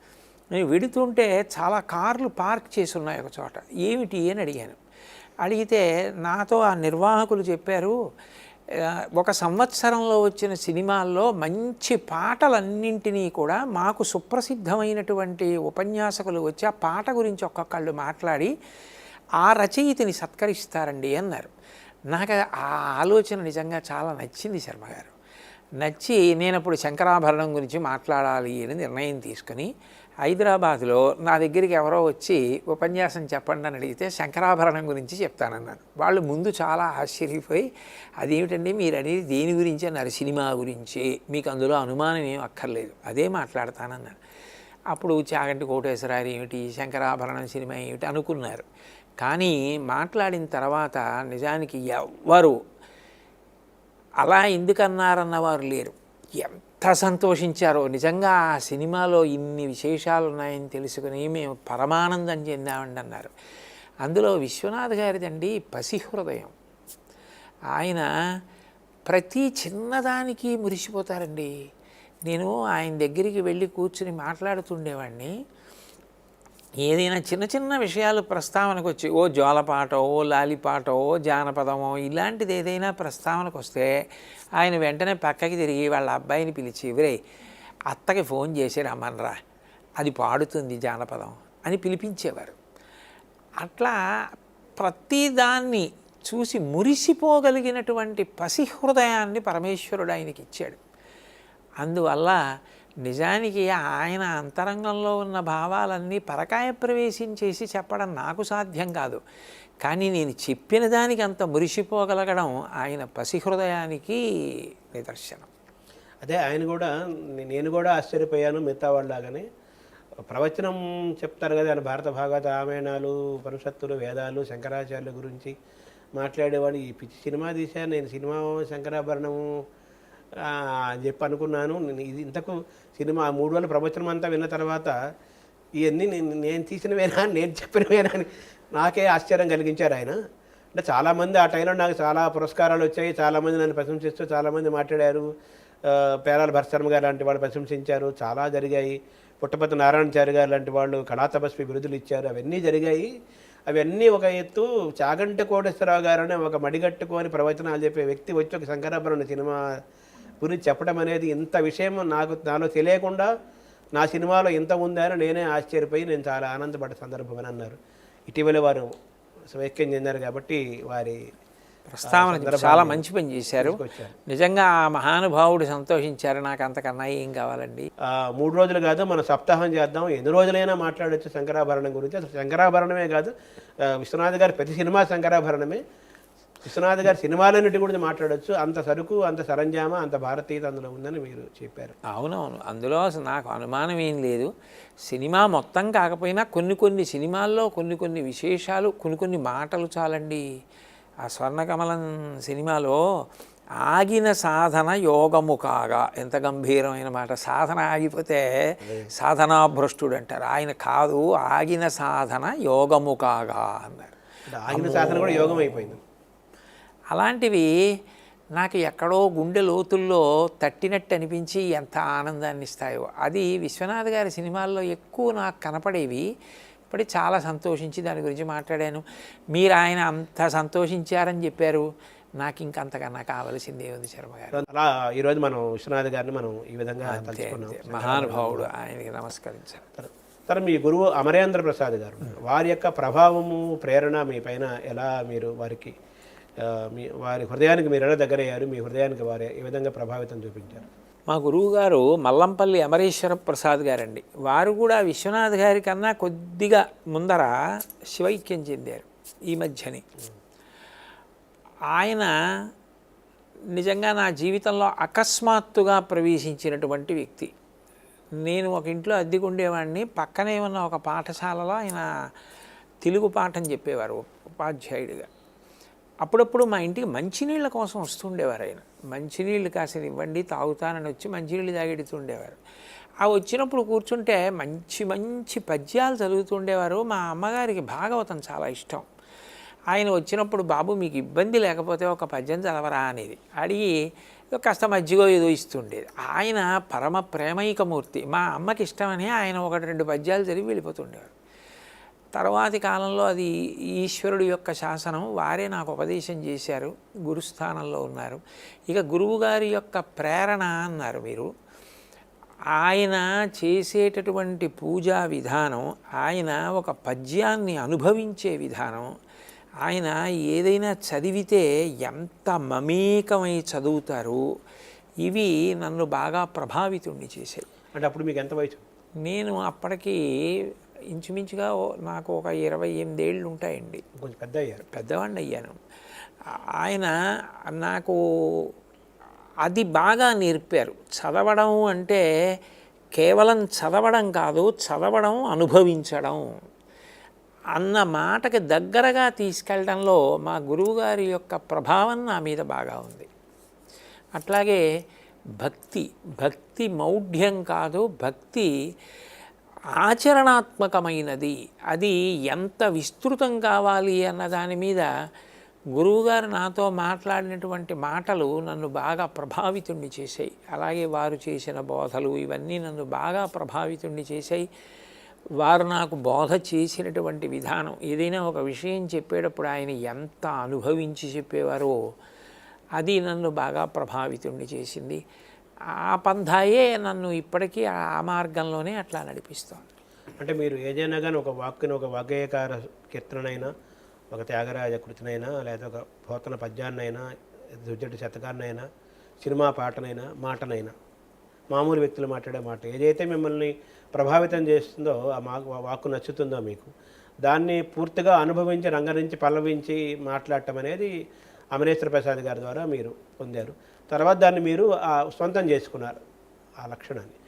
నేను వెడుతుంటే చాలా కార్లు పార్క్ చేసి ఉన్నాయి ఒక చోట. ఏమిటి అని అడిగాను. అడిగితే నాతో ఆ నిర్వాహకులు చెప్పారు, ఒక సంవత్సరంలో వచ్చిన సినిమాల్లో మంచి పాటలన్నింటినీ కూడా మాకు సుప్రసిద్ధమైనటువంటి ఉపన్యాసకులు వచ్చి ఆ పాట గురించి ఒక్కొక్కళ్ళు మాట్లాడి ఆ రచయితని సత్కరిస్తారండి అన్నారు. నాకు ఆ ఆలోచన నిజంగా చాలా నచ్చింది శర్మ గారు. నచ్చి నేను అప్పుడు శంకరాభరణం గురించి మాట్లాడాలి అని నిర్ణయం తీసుకుని హైదరాబాద్లో నా దగ్గరికి ఎవరో వచ్చి ఉపన్యాసం చెప్పండి అని అడిగితే శంకరాభరణం గురించి చెప్తానన్నాను. వాళ్ళు ముందు చాలా ఆశ్చర్యపోయి, అదేమిటండి మీరు అనేది దేని గురించి అన్నారు? సినిమా గురించి, మీకు అందులో అనుమానం ఏం అక్కర్లేదు, అదే మాట్లాడతానన్నాను. అప్పుడు చాగంటి కోటేశ్వరరావు ఏమిటి, శంకరాభరణం సినిమా ఏమిటి అనుకున్నారు. కానీ మాట్లాడిన తర్వాత నిజానికి ఎవ్వరు అలా ఎందుకన్నారన్నవారు లేరు. ఎంత సంతోషించారో నిజంగా ఆ సినిమాలో ఇన్ని విశేషాలు ఉన్నాయని తెలుసుకుని మేము పరమానందం చెందామండి అన్నారు. అందులో విశ్వనాథ్ గారిదండి పసిహృదయం. ఆయన ప్రతి చిన్నదానికి మురిసిపోతారండి. నేను ఆయన దగ్గరికి వెళ్ళి కూర్చుని మాట్లాడుతుండేవాడిని. ఏదైనా చిన్న విషయాలు ప్రస్తావనకు వచ్చి ఓ జోలపాటో, ఓ లాలిపాటో, ఓ జానపదమో ఇలాంటిది ఏదైనా ప్రస్తావనకు వస్తే ఆయన వెంటనే పక్కకి తిరిగి వాళ్ళ అబ్బాయిని పిలిచి, "ఒరే అత్తకి ఫోన్ చేసి రమ్మనరా, అది పాడుతుంది జానపదం" అని పిలిపించేవారు. అట్లా ప్రతిదాన్ని చూసి మురిసిపోగలిగినటువంటి పసిహృదయాన్ని పరమేశ్వరుడు ఆయనకి ఇచ్చాడు. అందువల్ల నిజానికి ఆయన అంతరంగంలో ఉన్న భావాలన్నీ పరకాయ ప్రవేశం చేసి చెప్పడం నాకు సాధ్యం కాదు. కానీ నేను చెప్పిన దానికి అంత మురిసిపోగలగడం ఆయన పసిహృదయానికి నిదర్శనం. అదే ఆయన కూడా, నేను కూడా ఆశ్చర్యపోయాను మిగతా వాళ్ళలాగానే. ప్రవచనం చెప్తారు కదా ఆయన, భారత భాగవత రామాయణాలు, ఉపనిషత్తులు, వేదాలు, శంకరాచార్యుల గురించి మాట్లాడేవాడు, ఈ పిచ్చి సినిమా తీశాను నేను, సినిమా శంకరాభరణము అని చెప్పి అనుకున్నాను. నేను ఇది ఇంతకు సినిమా 3 రోజుల ప్రవచనం అంతా విన్న తర్వాత ఇవన్నీ నేను తీసినవేనా, నేను చెప్పినవేనా అని నాకే ఆశ్చర్యం కలిగించారు ఆయన. అంటే చాలామంది ఆ టైంలో నాకు చాలా పురస్కారాలు వచ్చాయి, చాలామంది నన్ను ప్రశంసిస్తూ చాలామంది మాట్లాడారు. పేరాల భరశర్మ గారు లాంటి వాళ్ళు ప్రశంసించారు, చాలా జరిగాయి. పుట్టపర్తి నారాయణచారి గారు లాంటి వాళ్ళు కళాతపస్వి బిరుదులు ఇచ్చారు, అవన్నీ జరిగాయి. అవన్నీ ఒక ఎత్తు. చాగంటి కోటేశ్వరరావు గారు అనే ఒక మడిగట్టుకొని ప్రవచనాలు చెప్పే వ్యక్తి వచ్చి ఒక శంకరాభరణ సినిమా గురించి చెప్పడం అనేది, ఇంత విషయం నాలో తెలియకుండా నా సినిమాలో ఇంత ఉందని నేనే ఆశ్చర్యపోయి నేను చాలా ఆనందపడ్డ సందర్భం అని అన్నారు. ఇటీవల వారు స్వైక్యం చెందారు కాబట్టి వారి ప్రస్తావన చాలా మంచి పని చేశారు. నిజంగా ఆ మహానుభావుడు సంతోషించారు. నాకు అంతకన్నా ఏం కావాలండి. 3 రోజులు కాదు, మనం సప్తాహం చేద్దాం, ఎన్ని రోజులైనా మాట్లాడచ్చు శంకరాభరణం గురించి. అసలు శంకరాభరణమే కాదు, విశ్వనాథ్ గారి ప్రతి సినిమా శంకరాభరణమే. విశ్వనాథ్ గారి సినిమాలన్నిటి గురించి మాట్లాడచ్చు. అంత సరుకు, అంత సరంజామ, అంత భారతీయత అందులో ఉందని మీరు చెప్పారు. అవునవును, అందులో నాకు అనుమానం ఏం లేదు. సినిమా మొత్తం కాకపోయినా కొన్ని సినిమాల్లో కొన్ని విశేషాలు, కొన్ని మాటలు చాలండి. ఆ స్వర్ణకమలం సినిమాలో ఆగిన సాధన యోగము కాగా, ఎంత గంభీరమైన మాట. సాధన ఆగిపోతే సాధనాభ్రష్టుడు అంటారు. ఆయన కాదు, ఆగిన సాధన యోగము కాగా అన్నారు. ఆగిన సాధన కూడా యోగం అయిపోయింది. అలాంటివి నాకు ఎక్కడో గుండె లోతుల్లో తట్టినట్టు అనిపించి ఎంత ఆనందాన్ని ఇస్తాయో. అది విశ్వనాథ్ గారి సినిమాల్లో ఎక్కువ నాకు కనపడేవి. ఇప్పటి చాలా సంతోషించి దాని గురించి మాట్లాడాను. మీరు ఆయన అంత సంతోషించారని చెప్పారు, నాకు ఇంకంతకన్నా కావాల్సిందే ఉంది శర్మ గారు. అలా ఈరోజు మనం విశ్వనాథ్ గారిని మనం ఈ విధంగా మహానుభావుడు, ఆయనకి నమస్కరించారు. తర్వాత మీ గురువు అమరేంద్ర ప్రసాద్ గారు, వారి యొక్క ప్రభావము, ప్రేరణ మీ పైన ఎలా, మీరు వారికి వారి హృదయానికి మీరు ఎలా దగ్గరయ్యారు, మీ హృదయానికి వారు ఏ విధంగా ప్రభావితం చూపించారు? మా గురువు గారు మల్లంపల్లి అమరేశ్వర ప్రసాద్ గారండి. వారు కూడా విశ్వనాథ్ గారి కన్నా కొద్దిగా ముందర శివైక్యం చెందారు ఈ మధ్యని. ఆయన నిజంగా నా జీవితంలో అకస్మాత్తుగా ప్రవేశించినటువంటి వ్యక్తి. నేను ఒక ఇంట్లో అద్దెకుండేవాడిని. పక్కనే ఉన్న ఒక పాఠశాలలో ఆయన తెలుగు పాఠం చెప్పేవారు ఉపాధ్యాయుడిగా. అప్పుడప్పుడు మా ఇంటికి మంచినీళ్ళ కోసం వస్తుండేవారు ఆయన. మంచినీళ్ళు కాసిన ఇవ్వండి తాగుతానని వచ్చి మంచినీళ్ళు తాగెడుతుండేవారు. ఆ వచ్చినప్పుడు కూర్చుంటే మంచి పద్యాలు చదువుతుండేవారు. మా అమ్మగారికి భాగవతం చాలా ఇష్టం. ఆయన వచ్చినప్పుడు, బాబు మీకు ఇబ్బంది లేకపోతే ఒక పద్యం చదవరా అనేది అడిగి కాస్త మజ్జిగో ఏదో ఇస్తుండేది. ఆయన పరమ ప్రేమైకమూర్తి. మా అమ్మకి ఇష్టమని ఆయన 1-2 పద్యాలు చదివి వెళ్ళిపోతుండేవారు. తర్వాతి కాలంలో అది ఈశ్వరుడు యొక్క శాసనం. వారే నాకు ఉపదేశం చేశారు, గురుస్థానంలో ఉన్నారు. ఇక గురువుగారి యొక్క ప్రేరణ అన్నారు మీరు. ఆయన చేసేటటువంటి పూజా విధానం, ఆయన ఒక పద్యాన్ని అనుభవించే విధానం, ఆయన ఏదైనా చదివితే ఎంత మమేకమై చదువుతారు, ఇవి నన్ను బాగా ప్రభావితుణ్ణి చేశాయి. అంటే అప్పుడు మీకు ఎంత వయసు? నేను అప్పటికి ఇంచుమించుగా నాకు ఒక 28 ఏళ్ళు ఉంటాయండి. కొంచెం పెద్దవాడిని అయ్యాను. ఆయన నాకు అది బాగా నేర్పారు. చదవడం అంటే కేవలం చదవడం కాదు, చదవడం అనుభవించడం అన్న మాటకి దగ్గరగా తీసుకెళ్ళడంలో మా గురువుగారి యొక్క ప్రభావం నా మీద బాగా ఉంది. అట్లాగే భక్తి మౌఢ్యం కాదు, భక్తి ఆచరణాత్మకమైనది. అది ఎంత విస్తృతం కావాలి అన్న దాని మీద గురువుగారు నాతో మాట్లాడినటువంటి మాటలు నన్ను బాగా ప్రభావితుణ్ణి చేశాయి. అలాగే వారు చేసిన బోధలు ఇవన్నీ నన్ను బాగా ప్రభావితుణ్ణి చేశాయి. వారు నాకు బోధ చేసినటువంటి విధానం, ఏదైనా ఒక విషయం చెప్పేటప్పుడు ఆయన ఎంత అనుభవించి చెప్పేవారో అది నన్ను బాగా ప్రభావితుణ్ణి చేసింది. ఆ పంథాయే నన్ను ఇప్పటికీ ఆ మార్గంలోనే అట్లా నడిపిస్తోంది. అంటే మీరు ఏదైనా కానీ ఒక వాక్కుని, ఒక వాగ్గేయకార కీర్తనైనా, ఒక త్యాగరాజ కృతినైనా, లేదా ఒక పోతన పద్యాన్నైనా, దుర్జటి శతకాన్నైనా, సినిమా పాటనైనా, మాటనైనా, మామూలు వ్యక్తులు మాట్లాడే మాట ఏదైతే మిమ్మల్ని ప్రభావితం చేస్తుందో, ఆ వాక్కు నచ్చుతుందో మీకు, దాన్ని పూర్తిగా అనుభవించి, రంగరించి, పల్లవించి మాట్లాడటం అనేది అమరేశ్వర ప్రసాద్ గారి ద్వారా మీరు పొందారు. తర్వాత దాన్ని మీరు సొంతం చేసుకున్నారు ఆ లక్షణాన్ని.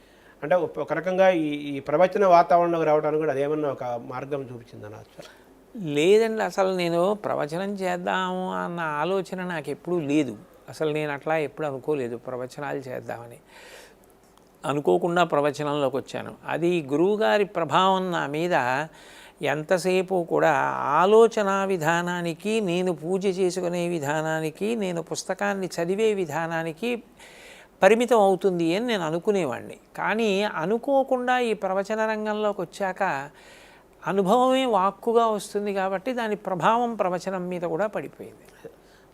అంటే ఒక రకంగా ఈ ప్రవచన వాతావరణంలోకి రావడానికి కూడా అదేమన్నా ఒక మార్గం చూపించిందని అర్థం? లేదండి, అసలు నేను ప్రవచనం చేద్దాము అన్న ఆలోచన నాకు ఎప్పుడూ లేదు. అసలు నేను అట్లా ఎప్పుడు అనుకోలేదు ప్రవచనాలు చేద్దామని. అనుకోకుండా ప్రవచనంలోకి వచ్చాను. అది గురువుగారి ప్రభావం నా మీద ఎంతసేపు కూడా ఆలోచన విధానానికి, నేను పూజ చేసుకునే విధానానికి, నేను పుస్తకాన్ని చదివే విధానానికి పరిమితం అవుతుంది అని నేను అనుకునేవాడిని. కానీ అనుకోకుండా ఈ ప్రవచన రంగంలోకి వచ్చాక అనుభవమే వాక్కుగా వస్తుంది కాబట్టి దాని ప్రభావం ప్రవచనం మీద కూడా పడిపోయింది.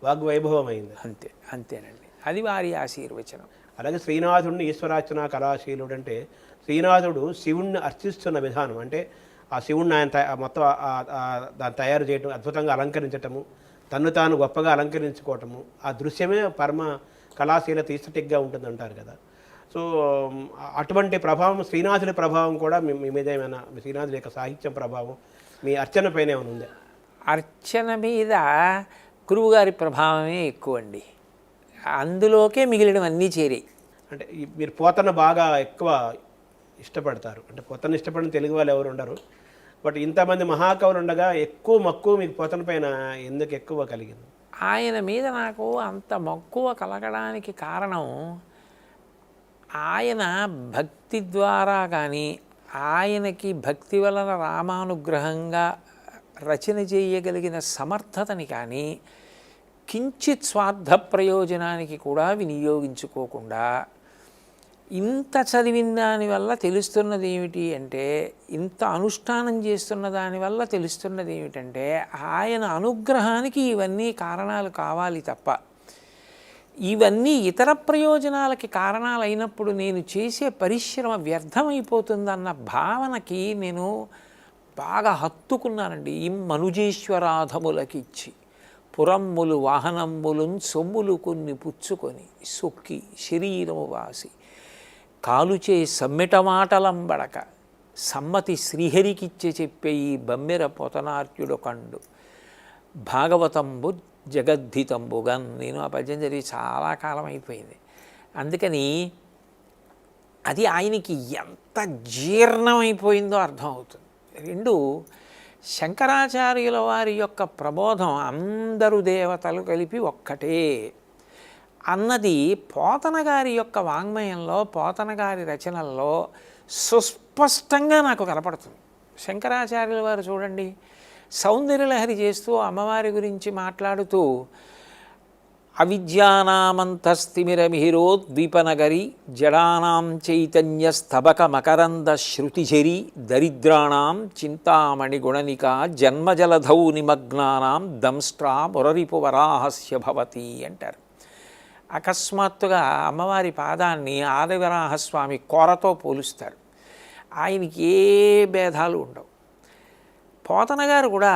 వాగ్వైభవం అయింది. అంతేనండి. అది వారి ఆశీర్వచనం. అలాగే శ్రీనాథుడిని ఈశ్వరార్చన కళాశీలుడు అంటే శ్రీనాథుడు శివుణ్ణి అర్చిస్తున్న విధానం, అంటే ఆ శివుణ్ణి ఆయన మొత్తం దాన్ని తయారు చేయటం, అద్భుతంగా అలంకరించటము, తన్ను తాను గొప్పగా అలంకరించుకోవటము, ఆ దృశ్యమే పరమ కళాశీలత ఈస్థెటిక్గా ఉంటుంది అంటారు కదా. సో అటువంటి ప్రభావం, శ్రీనాథుడి ప్రభావం కూడా మీ మీద ఏమైనా, మీ శ్రీనాథుడి యొక్క సాహిత్యం ప్రభావం మీ అర్చన పైన ఏమైనా ఉందా? అర్చన మీద గురువుగారి ప్రభావమే ఎక్కువ అండి. అందులోకే మిగిలినవన్నీ చేరాయి. అంటే మీరు పోతన బాగా ఎక్కువ ఇష్టపడతారు, అంటే పోతన ఇష్టపడిన తెలుగు వాళ్ళు ఎవరు ఉండరు. బట్ ఇంతమంది మహాకవులు ఉండగా ఎక్కువ మక్కువ మీకు పోతన పైన ఎందుకు ఎక్కువ కలిగింది? ఆయన మీద నాకు అంత మక్కువ కలగడానికి కారణం, ఆయన భక్తి ద్వారా కానీ, ఆయనకి భక్తి వలన రామానుగ్రహంగా రచన చేయగలిగిన సమర్థతని కానీ కించిత్ స్వార్థ ప్రయోజనానికి కూడా వినియోగించుకోకుండా, ఇంత చదివిన దానివల్ల తెలుస్తున్నది ఏమిటి అంటే, ఇంత అనుష్ఠానం చేస్తున్న దానివల్ల తెలుస్తున్నది ఏమిటంటే, ఆయన అనుగ్రహానికి ఇవన్నీ కారణాలు కావాలి తప్ప, ఇవన్నీ ఇతర ప్రయోజనాలకి కారణాలు అయినప్పుడు నేను చేసే పరిశ్రమ వ్యర్థమైపోతుందన్న భావనకి నేను బాగా హత్తుకున్నానండి. ఈ మనుజేశ్వరాధములకిచ్చి పురమ్ములు వాహనమ్ములున్ సొమ్ములు కొన్ని పుచ్చుకొని సొక్కి శరీరము వాసి కాలుచే సమ్మెట మాటలంబడక సమ్మతి శ్రీహరికిచ్చే చెప్పే ఈ బమ్మెర పొతనార్యుడు కండు భాగవతంబు జగద్ధితంబుగన్. నేను ఆ పద్యం చదివి చాలా కాలం అయిపోయింది. అందుకని అది ఆయనకి ఎంత జీర్ణమైపోయిందో అర్థమవుతుంది. రెండు, శంకరాచార్యుల వారి యొక్క ప్రబోధం అందరూ దేవతలు కలిపి ఒక్కటే అన్నది పోతన గారి యొక్క వాంగ్మయంలో, పోతన గారి రచనల్లో సుస్పష్టంగా నాకు కనపడుతుంది. శంకరాచార్యుల వారు చూడండి, సౌందర్యలహరి చేస్తూ అమ్మవారి మాట్లాడుతూ అవిద్యానామంతస్తిమిరమిహిరోద్వీపనగరి జడానాం చైతన్య స్తబక మకరంద శృతిఝరి దరిద్రాణం చింతామణి గుణనిక జన్మజలధౌ నిమగ్నానాం దంష్ట్రా మురరిపు వరాహస్య భవతి అంటారు. అకస్మాత్తుగా అమ్మవారి పాదాన్ని ఆదివరాహస్వామి కోరతో పోలుస్తారు. ఆయనకి ఏ భేదాలు ఉండవు. పోతన గారు కూడా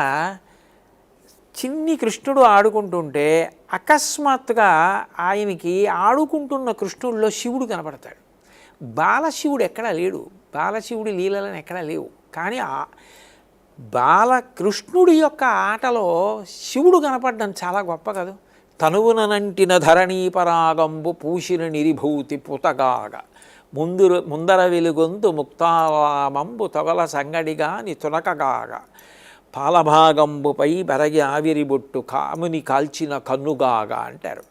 చిన్ని కృష్ణుడు ఆడుకుంటుంటే అకస్మాత్తుగా ఆయనకి ఆడుకుంటున్న కృష్ణుడిలో శివుడు కనపడతాడు. బాలశివుడు ఎక్కడా లేడు, బాలశివుడి లీలలను ఎక్కడా లేవు. కానీ బాలకృష్ణుడి యొక్క ఆటలో శివుడు కనపడడం చాలా గొప్ప కదా. తనువునంటిన ధరణీపరాగంబు పూసిన నిరిభూతి పుతగాగ ముందర వెలుగొంతు ముక్తారామంబు తొగల సంగడిగాని తునకగాగ పాలభాగంబుపై బరగి ఆవిరిబొట్టు కాముని కాల్చిన కన్నుగాగా అంటారు.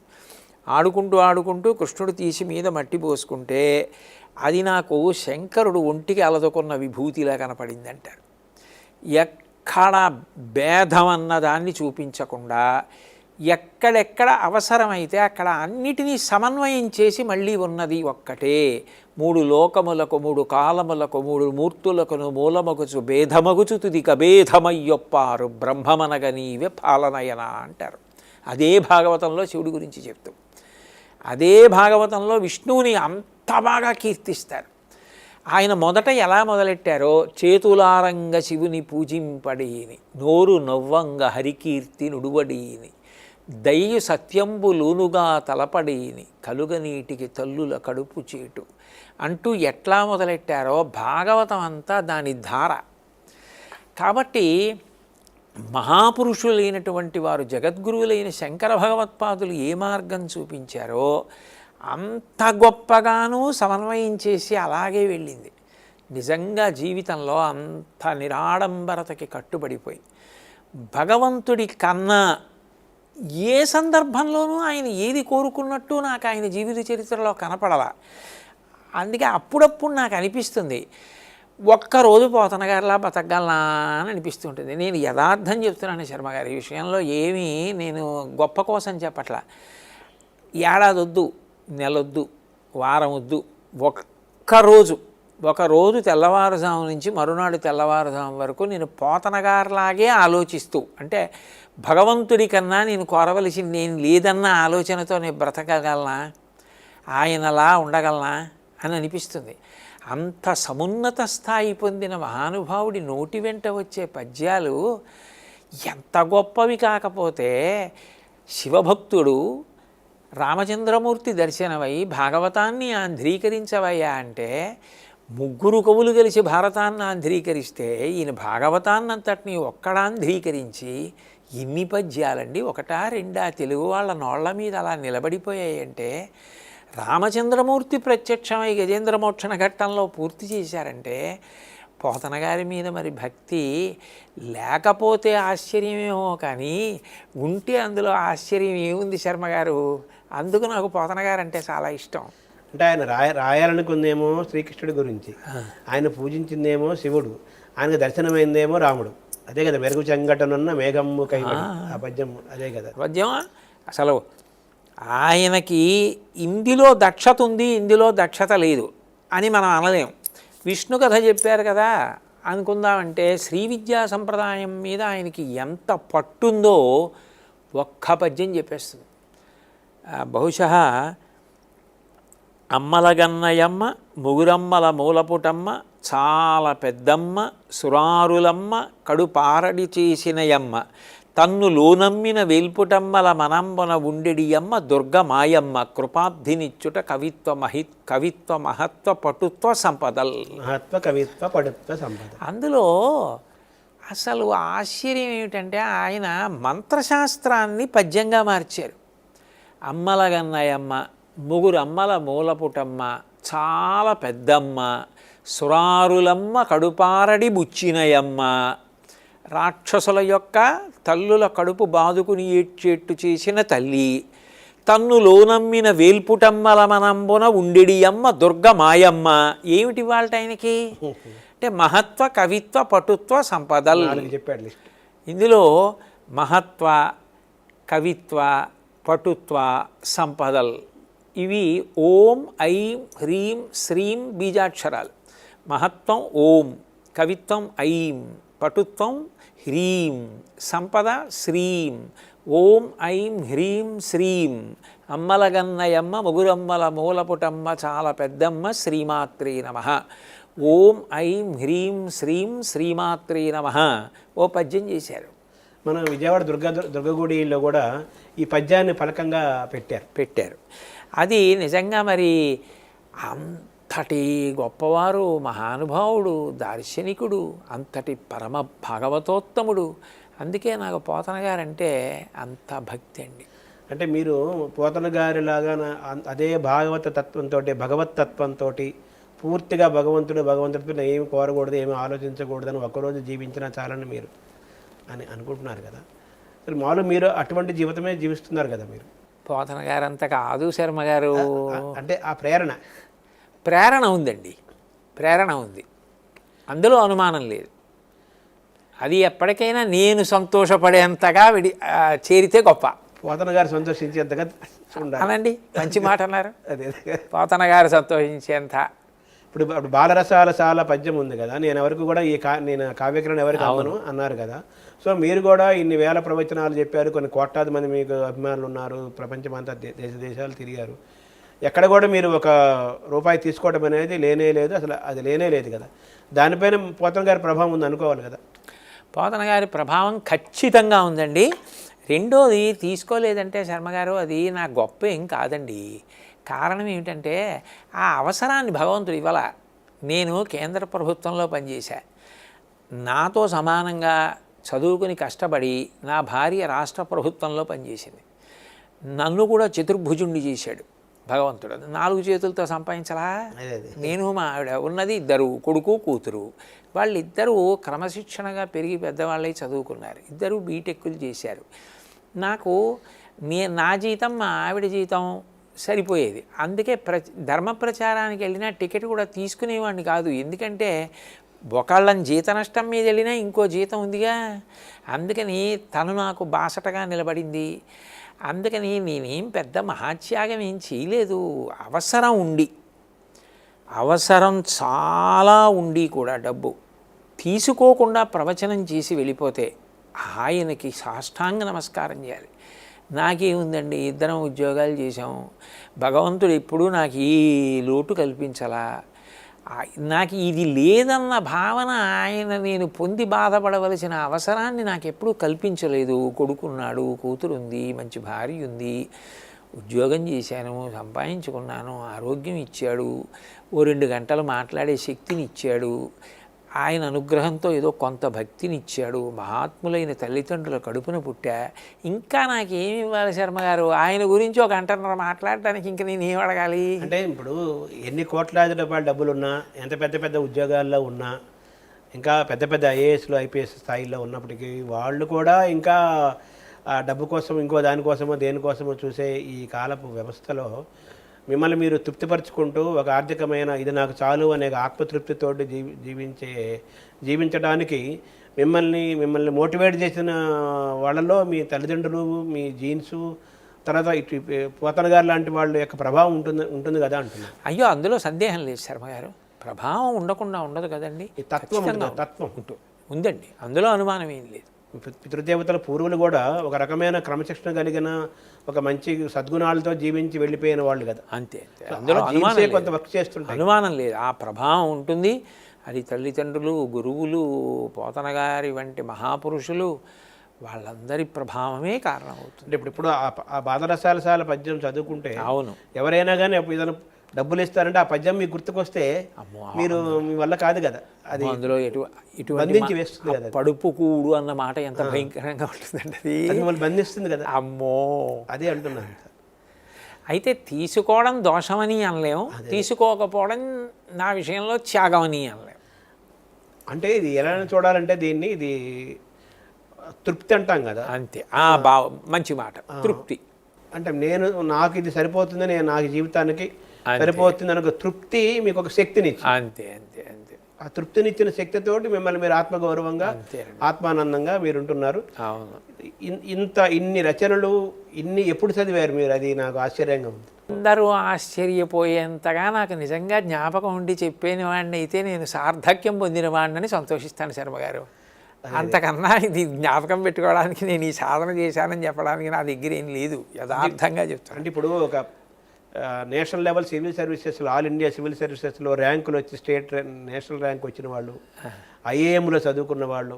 ఆడుకుంటూ కృష్ణుడు తీసి మీద మట్టి పోసుకుంటే అది నాకు శంకరుడు ఒంటికి అలదుకున్న విభూతిలా కనపడింది అంటారు. ఎక్కడ భేదం అన్నదాన్ని చూపించకుండా ఎక్కడెక్కడ అవసరమైతే అక్కడ అన్నిటినీ సమన్వయం చేసి మళ్ళీ ఉన్నది ఒక్కటే. 3 లోకములకు 3 కాలములకు 3 మూర్తులకును మూలమగుచు భేదమగుచు తుదిక భేదమయ్యొప్పారు బ్రహ్మమనగ నీవే పాలనయన అంటారు. అదే భాగవతంలో శివుడి గురించి చెప్తూ, అదే భాగవతంలో విష్ణువుని అంత బాగా కీర్తిస్తారు. ఆయన మొదట ఎలా మొదలెట్టారో, చేతులారంగ శివుని పూజింపడీని నోరు నవ్వంగ హరికీర్తి నుడువడీని దయ్యు సత్యంబులూనుగా తలపడీని కలుగనీటికి తల్లుల కడుపు చేటు అంటూ ఎట్లా మొదలెట్టారో భాగవతం అంతా దాని ధార. కాబట్టి మహాపురుషులైనటువంటి వారు, జగద్గురువులైన శంకర భగవత్పాదులు ఏ మార్గం చూపించారో అంత గొప్పగానూ సమన్వయం చేసి అలాగే వెళ్ళింది. నిజంగా జీవితంలో అంత నిరాడంబరతకి కట్టుబడిపోయి భగవంతుడి కన్నా ఏ సందర్భంలోనూ ఆయన ఏది కోరుకున్నట్టు నాకు ఆయన జీవిత చరిత్రలో కనపడలా. అందుకే అప్పుడప్పుడు నాకు అనిపిస్తుంది, ఒక్కరోజు పోతన గారిలా బతకగలనా అని అనిపిస్తుంటుంది. నేను యథార్థం చెప్తున్నాను శర్మగారి విషయంలో, ఏమీ నేను గొప్ప కోసం చెప్పట్లా. ఏడాది వద్దు, నెలొద్దు, వారం వద్దు, ఒకరోజు తెల్లవారుజాము నుంచి మరునాడు తెల్లవారుజాము వరకు నేను పోతనగారిలాగే ఆలోచిస్తూ, అంటే భగవంతుడి కన్నా నేను కోరవలసింది నేను లేదన్న ఆలోచనతో నేను బ్రతకగలనా, ఆయనలా ఉండగలనా అని అనిపిస్తుంది. అంత సమున్నత స్థాయి పొందిన మహానుభావుడి నోటి వెంట వచ్చే పద్యాలు ఎంత గొప్పవి కాకపోతే, శివభక్తుడు రామచంద్రమూర్తి దర్శనమై భాగవతాన్ని ఆంధ్రీకరించవయ్యా అంటే, ముగ్గురు కవులు కలిసి భారతాన్ని ఆంధ్రీకరిస్తే ఈయన భాగవతాన్నంతటిని ఒక్కడాంధ్రీకరించి ఇన్ని పద్యాలండి, ఒకటా రెండా తెలుగు వాళ్ళ నోళ్ల మీద అలా నిలబడిపోయాయంటే, రామచంద్రమూర్తి ప్రత్యక్షమై గజేంద్రమోక్షణ ఘట్టంలో పూర్తి చేశారంటే, పోతన గారి మీద మరి భక్తి లేకపోతే ఆశ్చర్యమేమో, కానీ ఉంటే అందులో ఆశ్చర్యం ఏముంది శర్మగారు. అందుకు నాకు పోతన గారు అంటే చాలా ఇష్టం. అంటే ఆయన రాయాలనుకుందేమో శ్రీకృష్ణుడి గురించి, ఆయన పూజించిందేమో శివుడు, ఆయనకు దర్శనమైందేమో రాముడు. అదే కదా, మెరుగు చెంగటనున్న మేఘమ్ము కైబడి, ఆ పద్యం అదే కదా పద్యం. అసలు ఆయనకి ఇందులో దక్షత ఉంది, ఇందులో దక్షత లేదు అని మనం అనలేం. విష్ణు కథ చెప్పారు కదా అనుకుందామంటే, శ్రీ విద్యా సంప్రదాయం మీద ఆయనకి ఎంత పట్టుందో ఒక్క పద్యం చెప్పేస్తుంది. బహుశా అమ్మలగన్నయమ్మ ముగురమ్మల మూలపుటమ్మ చాలా పెద్దమ్మ సురారులమ్మ కడుపారడి చేసినయమ్మ తన్ను లోనమ్మిన వేల్పుటమ్మల మనంబన ఉండెడియమ్మ దుర్గమాయమ్మ కృపాబ్ధినిచ్చుట కవిత్వ మహత్వ పటుత్వ సంపదల్. మహత్వ కవిత్వ పటుత్వ సంపద. అందులో అసలు ఆశ్చర్యం ఏమిటంటే, ఆయన మంత్రశాస్త్రాన్ని పద్యంగా మార్చారు. అమ్మలగన్నయమ్మ ముగురమ్మల మూలపుటమ్మ చాలా పెద్దమ్మ సురారులమ్మ కడుపారడి బుచ్చినయమ్మ, రాక్షసుల యొక్క తల్లుల కడుపు బాదుకుని ఏడ్చేట్టు చేసిన తల్లి, తన్ను లోనమ్మిన వేల్పుటమ్మల మనంబున ఉండెడియమ్మ దుర్గమాయమ్మ. ఏమిటి వాళ్ళ ఆయనకి అంటే మహత్వ కవిత్వ పటుత్వ సంపదల్ చెప్పాడు. ఇందులో మహత్వ కవిత్వ పటుత్వ సంపదల్ ఇవి ఓం ఐం హ్రీం శ్రీం బీజాక్షరాలు. మహత్వం ఓం, కవిత్వం ఐం, పటుత్వం హ్రీం, సంపద శ్రీం. ఓం ఐం హ్రీం శ్రీం. అమ్మలగన్నయమ్మ ముగురమ్మల మూలపుటమ్మ చాలా పెద్దమ్మ శ్రీమాత్రే నమః. ఓం ఐం హ్రీం శ్రీం శ్రీమాత్రే నమః. ఓ పద్యం చేశారు. మనం విజయవాడ దుర్గగుడిలో కూడా ఈ పద్యాన్ని ఫలకంగా పెట్టారు. అది నిజంగా మరి అంతటి గొప్పవారు, మహానుభావుడు, దార్శనికుడు, అంతటి పరమ భాగవతోత్తముడు. అందుకే నాకు పోతన గారంటే అంత భక్తి అండి. అంటే మీరు పోతన గారిలాగా అదే భాగవత తత్వంతో భగవత్ తత్వంతో పూర్తిగా భగవంతుడితో ఏమి కోరకూడదు, ఏమి ఆలోచించకూడదని ఒకరోజు జీవించినా చాలని మీరు అని అనుకుంటున్నారు కదా. అసలు మామూలు మీరు అటువంటి జీవితమే జీవిస్తున్నారు కదా మీరు. పోతన గారంత కాదు శర్మ గారు. అంటే ఆ ప్రేరణ ఉందండి, ప్రేరణ ఉంది, అందులో అనుమానం లేదు. అది ఎప్పటికైనా నేను సంతోషపడేంతగా చేరితే గొప్ప. పోతన గారు సంతోషించేంతగా అనండి, మంచి మాట అన్నారు. అదే పోతన గారు సంతోషించేంత. ఇప్పుడు బాలరసాల చాలా పద్యం ఉంది కదా, నేను ఎవరికి కూడా నేను కావ్యకరణ ఎవరికి అమ్మను అన్నారు కదా. సో మీరు కూడా ఇన్ని వేల ప్రవచనాలు చెప్పారు, కొన్ని కోట్లాది మంది మీకు అభిమానులు ఉన్నారు, ప్రపంచమంతా దేశాలు తిరిగారు. ఎక్కడ కూడా మీరు ఒక రూపాయి తీసుకోవడం అనేది లేనేలేదు, అసలు అది లేనేలేదు కదా. దానిపైన పోతన గారి ప్రభావం ఉంది అనుకోవాలి కదా. పోతన గారి ప్రభావం ఖచ్చితంగా ఉందండి. రెండోది, తీసుకోలేదంటే శర్మగారు అది నా గొప్ప ఏం కాదండి. కారణం ఏమిటంటే ఆ అవసరాన్ని భగవంతుడు ఇవ్వాల. నేను కేంద్ర ప్రభుత్వంలో పనిచేశా, నాతో సమానంగా చదువుకుని కష్టపడి నా భార్య రాష్ట్ర ప్రభుత్వంలో పనిచేసింది. నన్ను కూడా చతుర్భుజుణ్ణి చేశాడు. భగవంతుడు 4 చేతులతో సంపాదించలా. నేను మా ఆవిడ ఉన్నది 2 కొడుకు కూతురు. వాళ్ళిద్దరూ క్రమశిక్షణగా పెరిగి పెద్దవాళ్ళై చదువుకున్నారు. 2 బీటెక్కులు చేశారు. నాకు నా జీతం మా ఆవిడ జీతం సరిపోయేది. అందుకే ధర్మ ప్రచారానికి వెళ్ళినా టికెట్ కూడా తీసుకునేవాడిని కాదు. ఎందుకంటే ఒకళ్ళని జీత నష్టం మీద వెళ్ళినా ఇంకో జీతం ఉందిగా. అందుకని తను నాకు బాసటగా నిలబడింది. అందుకని నేనేం పెద్ద మహాత్యాగం ఏం చేయలేదు. అవసరం చాలా ఉండి కూడా డబ్బు తీసుకోకుండా ప్రవచనం చేసి వెళ్ళిపోతే ఆయనకి సాష్టాంగ నమస్కారం చేయాలి. నాకేముందండి, 2 ఉద్యోగాలు చేశాం. భగవంతుడు ఎప్పుడూ నాకు ఈ లోటు కల్పించలా. నాకు ఇది లేదన్న భావన ఆయన నేను పొంది బాధపడవలసిన అవసరాన్ని నాకు ఎప్పుడూ కల్పించలేదు. కొడుకున్నాడు, కూతురుంది, మంచి భార్య ఉంది, ఉద్యోగం చేశాను, సంపాదించుకున్నాను, ఆరోగ్యం ఇచ్చాడు, ఓ 2 గంటలు మాట్లాడే శక్తిని ఇచ్చాడు. ఆయన అనుగ్రహంతో ఏదో కొంత భక్తిని ఇచ్చాడు. మహాత్ములైన తల్లిదండ్రుల కడుపున పుట్టా. ఇంకా నాకేమి ఇవ్వాలి శర్మగారు? ఆయన గురించి 1 గంటన్నర మాట్లాడటానికి ఇంక నేను ఏం అడగాలి? అంటే ఇప్పుడు ఎన్ని కోట్లాది రూపాయల డబ్బులున్నా, ఎంత పెద్ద పెద్ద ఉద్యోగాల్లో ఉన్నా, ఇంకా పెద్ద పెద్ద ఐఏఎస్లు ఐపీఎస్ స్థాయిలో ఉన్నప్పటికీ వాళ్ళు కూడా ఇంకా ఆ డబ్బు కోసం ఇంకో దానికోసమో దేనికోసమో చూసే ఈ కాలపు వ్యవస్థలో మిమ్మల్ని మీరు తృప్తిపరచుకుంటూ ఒక ఆర్థికమైన ఇది నాకు చాలు అనే ఆత్మతృప్తితో జీవించడానికి మిమ్మల్ని మోటివేట్ చేసిన వాళ్ళలో మీ తల్లిదండ్రులు, మీ జీన్సు, తర్వాత ఇటు పోతన గారు లాంటి వాళ్ళ యొక్క ప్రభావం ఉంటుంది కదా అంటున్నాను. అయ్యో, అందులో సందేహం లేదు శర్మగారు. ప్రభావం ఉండకుండా ఉండదు కదండి. తత్వం ఉందండి, అందులో అనుమానం ఏం లేదు. పితృదేవతల పూర్వులు కూడా ఒక రకమైన క్రమశిక్షణ కలిగిన ఒక మంచి సద్గుణాలతో జీవించి వెళ్ళిపోయిన వాళ్ళు కదా. అంతే, అందులో కొంత వర్క్ చేస్తుంటారు, అనుమానం లేదు. ఆ ప్రభావం ఉంటుంది. అది తల్లిదండ్రులు, గురువులు, పోతన గారి వంటి మహాపురుషులు వాళ్ళందరి ప్రభావమే కారణం అవుతుంది. ఇప్పుడు ఆ బాధరసాల పద్యం చదువుకుంటే అవును, ఎవరైనా కానీ ఏదైనా డబ్బులు ఇస్తారంటే ఆ పద్యం మీకు గుర్తుకొస్తే మీరు మీ వల్ల కాదు కదా. అది అందులో బంధించి వేస్తుంది కదా. పడుపు కూడు అన్న మాట ఎంత భయంకరంగా ఉంటుందండి. అది మిమ్మల్ని బంధిస్తుంది కదా. అమ్మో, అదే అంటున్నాను. అయితే తీసుకోవడం దోషమని అనలేము, తీసుకోకపోవడం నా విషయంలో త్యాగం అని అనలేము. అంటే ఇది ఎలా చూడాలంటే దీన్ని ఇది తృప్తి అంటాం కదా. అంతే, మంచి మాట, తృప్తి. అంటే నాకు ఇది సరిపోతుంది, నాకు జీవితానికి సరిపోతుంది అని ఒక తృప్తి మీకు ఒక శక్తినిచ్చి, అంతే అంతే అంతే ఆ తృప్తినిచ్చిన శక్తితోటి మిమ్మల్ని మీరు ఆత్మగౌరవంగా ఆత్మానందంగా మీరు ఉంటున్నారు. ఇన్ని రచనలు ఎప్పుడు చదివారు మీరు? అది నాకు ఆశ్చర్యంగా ఉంది. అందరూ ఆశ్చర్యపోయేంతగా నాకు నిజంగా జ్ఞాపకం ఉండి చెప్పేని వాడిని అయితే నేను సార్థక్యం పొందిన వాడిని సంతోషిస్తాను శర్మగారు. అంతకన్నా ఇది జ్ఞాపకం పెట్టుకోవడానికి నేను ఈ సాధన చేశానని చెప్పడానికి నా దగ్గర ఏం లేదు, యథార్థంగా చెప్తాను. అంటే ఇప్పుడు ఒక నేషనల్ లెవెల్ సివిల్ సర్వీసెస్లో, ఆల్ ఇండియా సివిల్ సర్వీసెస్లో ర్యాంకులు వచ్చి నేషనల్ ర్యాంక్ వచ్చిన వాళ్ళు, ఐఏఎంలో చదువుకున్న వాళ్ళు,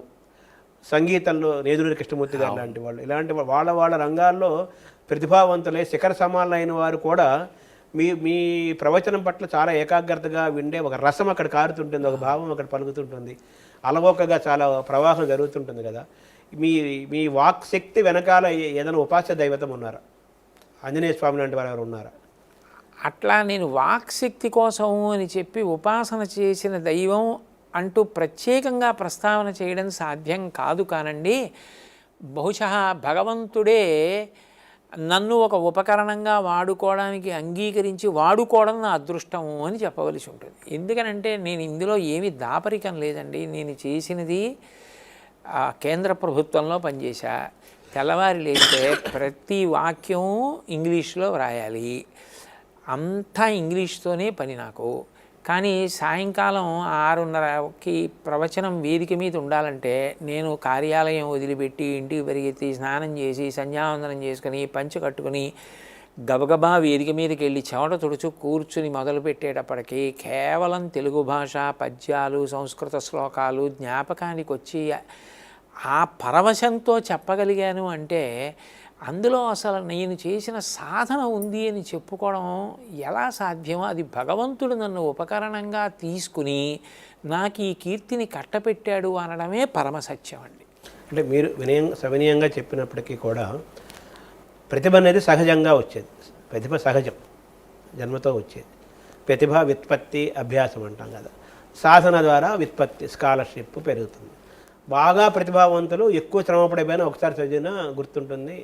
సంగీతంలో నేదునూరి కృష్ణమూర్తి గారు లాంటి వాళ్ళు, ఇలాంటి వాళ్ళ రంగాల్లో ప్రతిభావంతులై శిఖర సమానులైన వారు కూడా మీ ప్రవచనం పట్ల చాలా ఏకాగ్రతగా విండే ఒక రసం అక్కడ కారుతుంటుంది, ఒక భావం అక్కడ పలుకుతుంటుంది, అలవోకగా చాలా ప్రవాహం జరుగుతుంటుంది కదా. మీ వాక్ శక్తి వెనకాల ఏదైనా ఉపాస్య దైవతం ఉన్నారా? ఆంజనేయ స్వామి లాంటి వారు ఎవరు ఉన్నారా? అట్లా నేను వాక్శక్తి కోసము అని చెప్పి ఉపాసన చేసిన దైవం అంటూ ప్రత్యేకంగా ప్రస్తావన చేయడం సాధ్యం కాదు కానండి. బహుశా భగవంతుడే నన్ను ఒక ఉపకరణంగా వాడుకోవడానికి అంగీకరించి వాడుకోవడం నా అదృష్టము అని చెప్పవలసి ఉంటుంది. ఎందుకనంటే నేను ఇందులో ఏమీ దాపరికం లేదండి. నేను చేసినది కేంద్ర ప్రభుత్వంలో పనిచేశా. తెల్లవారి లేస్తే ప్రతి వాక్యం ఇంగ్లీష్లో వ్రాయాలి, అంతా ఇంగ్లీష్తోనే పని నాకు. కానీ సాయంకాలం 6:30కి ప్రవచనం వేదిక మీద ఉండాలంటే నేను కార్యాలయం వదిలిపెట్టి ఇంటికి పరిగెత్తి స్నానం చేసి సంధ్యావందనం చేసుకుని పంచె కట్టుకుని గబగబా వేదిక మీదకి వెళ్ళి చెమట తుడుచు కూర్చుని మొదలుపెట్టేటప్పటికీ కేవలం తెలుగు భాష పద్యాలు, సంస్కృత శ్లోకాలు జ్ఞాపకానికి వచ్చి ఆ పరవశంతో చెప్పగలిగాను అంటే అందులో అసలు నేను చేసిన సాధన ఉంది అని చెప్పుకోవడం ఎలా సాధ్యమో, అది భగవంతుడు నన్ను ఉపకరణంగా తీసుకుని నాకు ఈ కీర్తిని కట్టపెట్టాడు అనడమే పరమసత్యం అండి. అంటే మీరు సవినయంగా చెప్పినప్పటికీ కూడా ప్రతిభ అనేది సహజంగా వచ్చేది. ప్రతిభ సహజం, జన్మతో వచ్చేది. ప్రతిభ వ్యుత్పత్తి అభ్యాసం అంటాం కదా, సాధన ద్వారా వ్యుత్పత్తి స్కాలర్షిప్ పెరుగుతుంది. బాగా ప్రతిభావంతులు ఎక్కువ శ్రమపడిపోయినా ఒకసారి చదివినా గుర్తుంటుంది.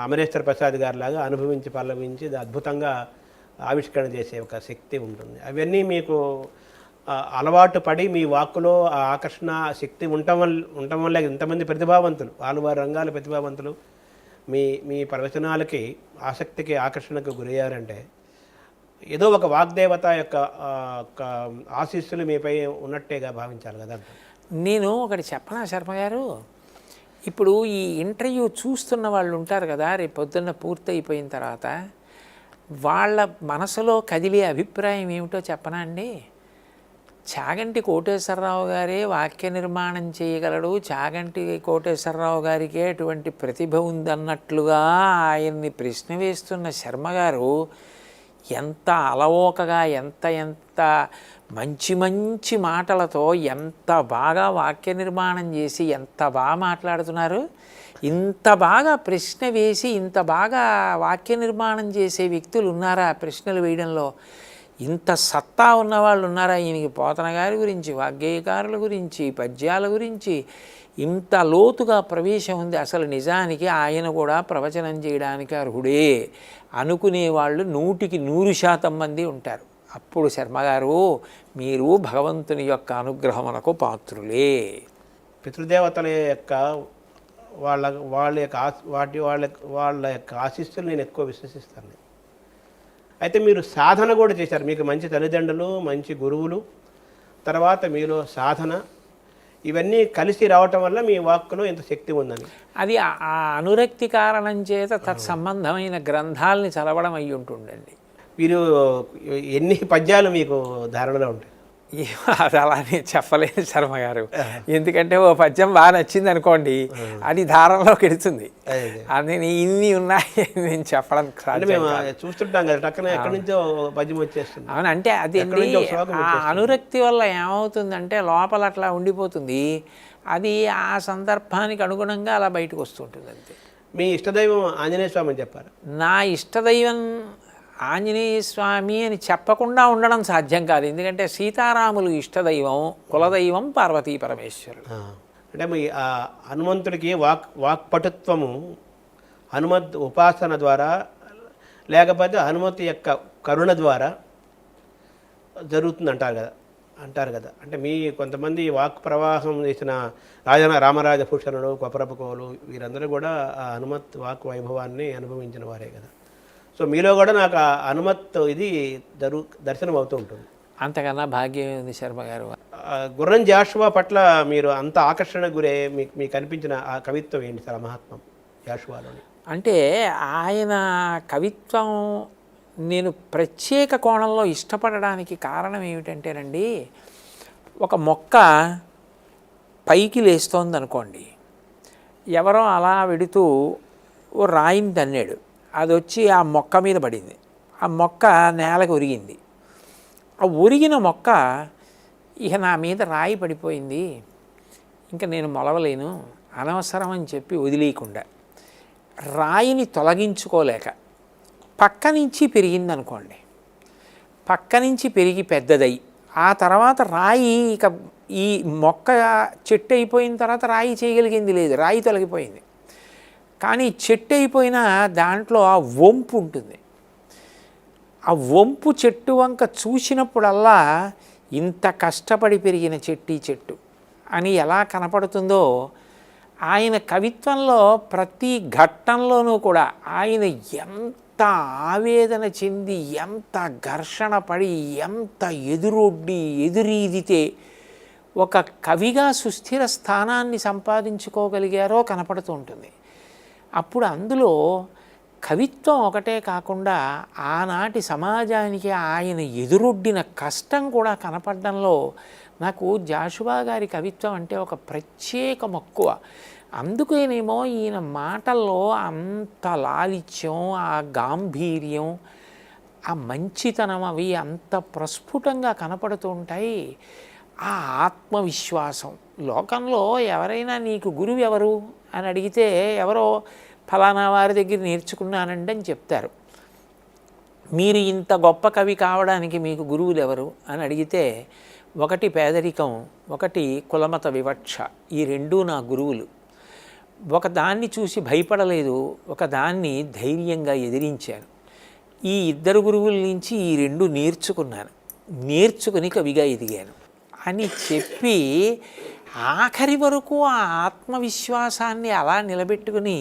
అమరేశ్వర ప్రసాద్ గారి లాగా అనుభవించి పల్లవించి అద్భుతంగా ఆవిష్కరణ చేసే ఒక శక్తి ఉంటుంది. అవన్నీ మీకు అలవాటు పడి మీ వాక్కులో ఆ ఆకర్షణ శక్తి ఉండటం వల్ల ఇంతమంది ప్రతిభావంతులు వారి రంగాల ప్రతిభావంతులు మీ మీ ప్రవచనాలకి ఆసక్తికి ఆకర్షణకు గురయ్యారంటే ఏదో ఒక వాగ్దేవత యొక్క ఆశీస్సులు మీపై ఉన్నట్టేగా భావించాలి కదా. నేను ఒకటి చెప్పనా శర్మగారు, ఇప్పుడు ఈ ఇంటర్వ్యూ చూస్తున్న వాళ్ళు ఉంటారు కదా, రేపు పొద్దున్న పూర్తయిపోయిన తర్వాత వాళ్ళ మనసులో కదిలే అభిప్రాయం ఏమిటో చెప్పనా అండి. చాగంటి కోటేశ్వరరావు గారే వాక్య నిర్మాణం చేయగలడు, చాగంటి కోటేశ్వరరావు గారికే అటువంటి ప్రతిభ ఉందన్నట్లుగా ఆయన్ని ప్రశ్న వేస్తున్న శర్మగారు ఎంత అలవోకగా ఎంత మంచి మంచి మాటలతో ఎంత బాగా వాక్య నిర్మాణం చేసి ఎంత బాగా మాట్లాడుతున్నారు. ఇంత బాగా ప్రశ్న వేసి ఇంత బాగా వాక్య నిర్మాణం చేసే వ్యక్తులు ఉన్నారా ప్రశ్నలు వేయడంలో? ఇంత సత్తా ఉన్నవాళ్ళు ఉన్నారా? ఈయనకి పోతన గారి గురించి, వాగ్గేయకారుల గురించి, పద్యాల గురించి ఇంత లోతుగా ప్రవేశం ఉంది. అసలు నిజానికి ఆయన కూడా ప్రవచనం చేయడానికి అర్హుడే అనుకునేవాళ్ళు 100కి 100% మంది ఉంటారు. అప్పుడు శర్మగారు మీరు భగవంతుని యొక్క అనుగ్రహమునకు పాత్రులే. పితృదేవతల యొక్క వాళ్ళ యొక్క ఆశీస్సులు నేను ఎక్కువ విశ్వసిస్తాను. అయితే మీరు సాధన కూడా చేశారు. మీకు మంచి తల్లిదండ్రులు, మంచి గురువులు, తర్వాత మీలో సాధన, ఇవన్నీ కలిసి రావటం వల్ల మీ వాక్కులో ఎంత శక్తి ఉందని. అది ఆ అనురక్తి కారణం చేత తత్సంబంధమైన గ్రంథాలని చదవడం అయ్యి ఉంటుండండి. మీరు ఎన్ని పద్యాలు మీకు ధారణలో ఉంటాయి? అది అలానే చెప్పలేను శర్మగారు. ఎందుకంటే ఓ పద్యం బాగా నచ్చింది అనుకోండి, అది ధారణలోకి ఎడుతుంది. అది ఇన్ని ఉన్నాయి నేను చెప్పడం చూస్తుంటాం కదా, టక్కన ఎక్కడి నుంచో పద్యం వచ్చేస్తుంది. అవును, అంటే అది ఆ అనురక్తి వల్ల ఏమవుతుందంటే లోపల అట్లా ఉండిపోతుంది. అది ఆ సందర్భానికి అనుగుణంగా అలా బయటకు వస్తుంటుంది అంతే. మీ ఇష్టదైవం ఆంజనేయ స్వామి అని చెప్పారు. నా ఇష్టదైవం ఆంజనేయ స్వామి అని చెప్పకుండా ఉండడం సాధ్యం కాదు. ఎందుకంటే సీతారాములు ఇష్టదైవం, కులదైవం పార్వతీ పరమేశ్వరుడు. అంటే మీ హనుమంతుడికి వాక్పటుత్వము హనుమత్ ఉపాసన ద్వారా లేకపోతే హనుమతి యొక్క కరుణ ద్వారా జరుగుతుంది అంటారు కదా. అంటే మీ కొంతమంది వాక్ ప్రవాహం చేసిన రామరాజభూషణుడు, కొపరపకోలు వీరందరూ కూడా ఆ హనుమత్ వాక్ వైభవాన్ని అనుభవించిన వారే కదా. సో మీలో కూడా నాకు ఆ హనుమత్ ఇది దర్శనం అవుతూ ఉంటుంది. అంతకన్నా భాగ్యం ఉంది శర్మగారు. గుర్రం జాషువా పట్ల మీరు అంత ఆకర్షణ గురే మీకు అనిపించిన ఆ కవిత్వం ఏంటి సార్? మహాత్మం జాషువాలోని అంటే ఆయన కవిత్వం నేను ప్రత్యేక కోణంలో ఇష్టపడడానికి కారణం ఏమిటంటేనండి, ఒక మొక్క పైకి లేస్తోంది అనుకోండి, ఎవరో అలా వెడుతూ ఓ రాయిని తన్నాడు, అది వచ్చి ఆ మొక్క మీద పడింది, ఆ మొక్క నేలకు ఒరిగింది. ఆ ఒరిగిన మొక్క ఇక నా మీద రాయి పడిపోయింది, ఇంకా నేను మొలవలేను, అనవసరం అని చెప్పి వదిలేయకుండా రాయిని తొలగించుకోలేక పక్క నుంచి పెరిగింది అనుకోండి, పక్క నుంచి పెరిగి పెద్దదై ఆ తర్వాత రాయి ఇక ఈ మొక్క చెట్టు అయిపోయిన తర్వాత రాయి చేయగలిగింది లేదు, రాయి తొలగిపోయింది. కానీ చెట్టు అయిపోయినా దాంట్లో ఆ వంపు ఉంటుంది. ఆ వంపు చెట్టు వంక చూసినప్పుడల్లా ఇంత కష్టపడి పెరిగిన చెట్టు అని ఎలా కనపడుతుందో, ఆయన కవిత్వంలో ప్రతి ఘట్టంలోనూ కూడా ఆయన ఎంత ఆవేదన చెంది, ఎంత ఘర్షణ పడి, ఎంత ఎదురీదితే ఒక కవిగా సుస్థిర స్థానాన్ని సంపాదించుకోగలిగారో కనపడుతూ ఉంటుంది. అప్పుడు అందులో కవిత్వం ఒకటే కాకుండా ఆనాటి సమాజానికి ఆయన ఎదురొడ్డిన కష్టం కూడా కనపడడంలో నాకు జాషువా గారి కవిత్వం అంటే ఒక ప్రత్యేక మక్కువ. అందుకేనేమో ఈయన మాటల్లో అంత లాలిత్యం, ఆ గాంభీర్యం, ఆ మంచితనం అవి అంత ప్రస్ఫుటంగా కనపడుతూ ఉంటాయి. ఆ ఆత్మవిశ్వాసం. లోకంలో ఎవరైనా నీకు గురువు ఎవరు అని అడిగితే ఎవరో ఫలానా వారి దగ్గర నేర్చుకున్నానండి అని చెప్తారు. మీరు ఇంత గొప్ప కవి కావడానికి మీకు గురువులు ఎవరు అని అడిగితే ఒకటి పేదరికం, ఒకటి కులమత వివక్ష, ఈ రెండూ నా గురువులు. ఒక దాన్ని చూసి భయపడలేదు, ఒక దాన్ని ధైర్యంగా ఎదిరించాను. ఈ ఇద్దరు గురువుల నుంచి ఈ రెండు నేర్చుకుని కవిగా ఎదిగాను అని చెప్పి ఆఖరి వరకు ఆ ఆత్మవిశ్వాసాన్ని అలా నిలబెట్టుకుని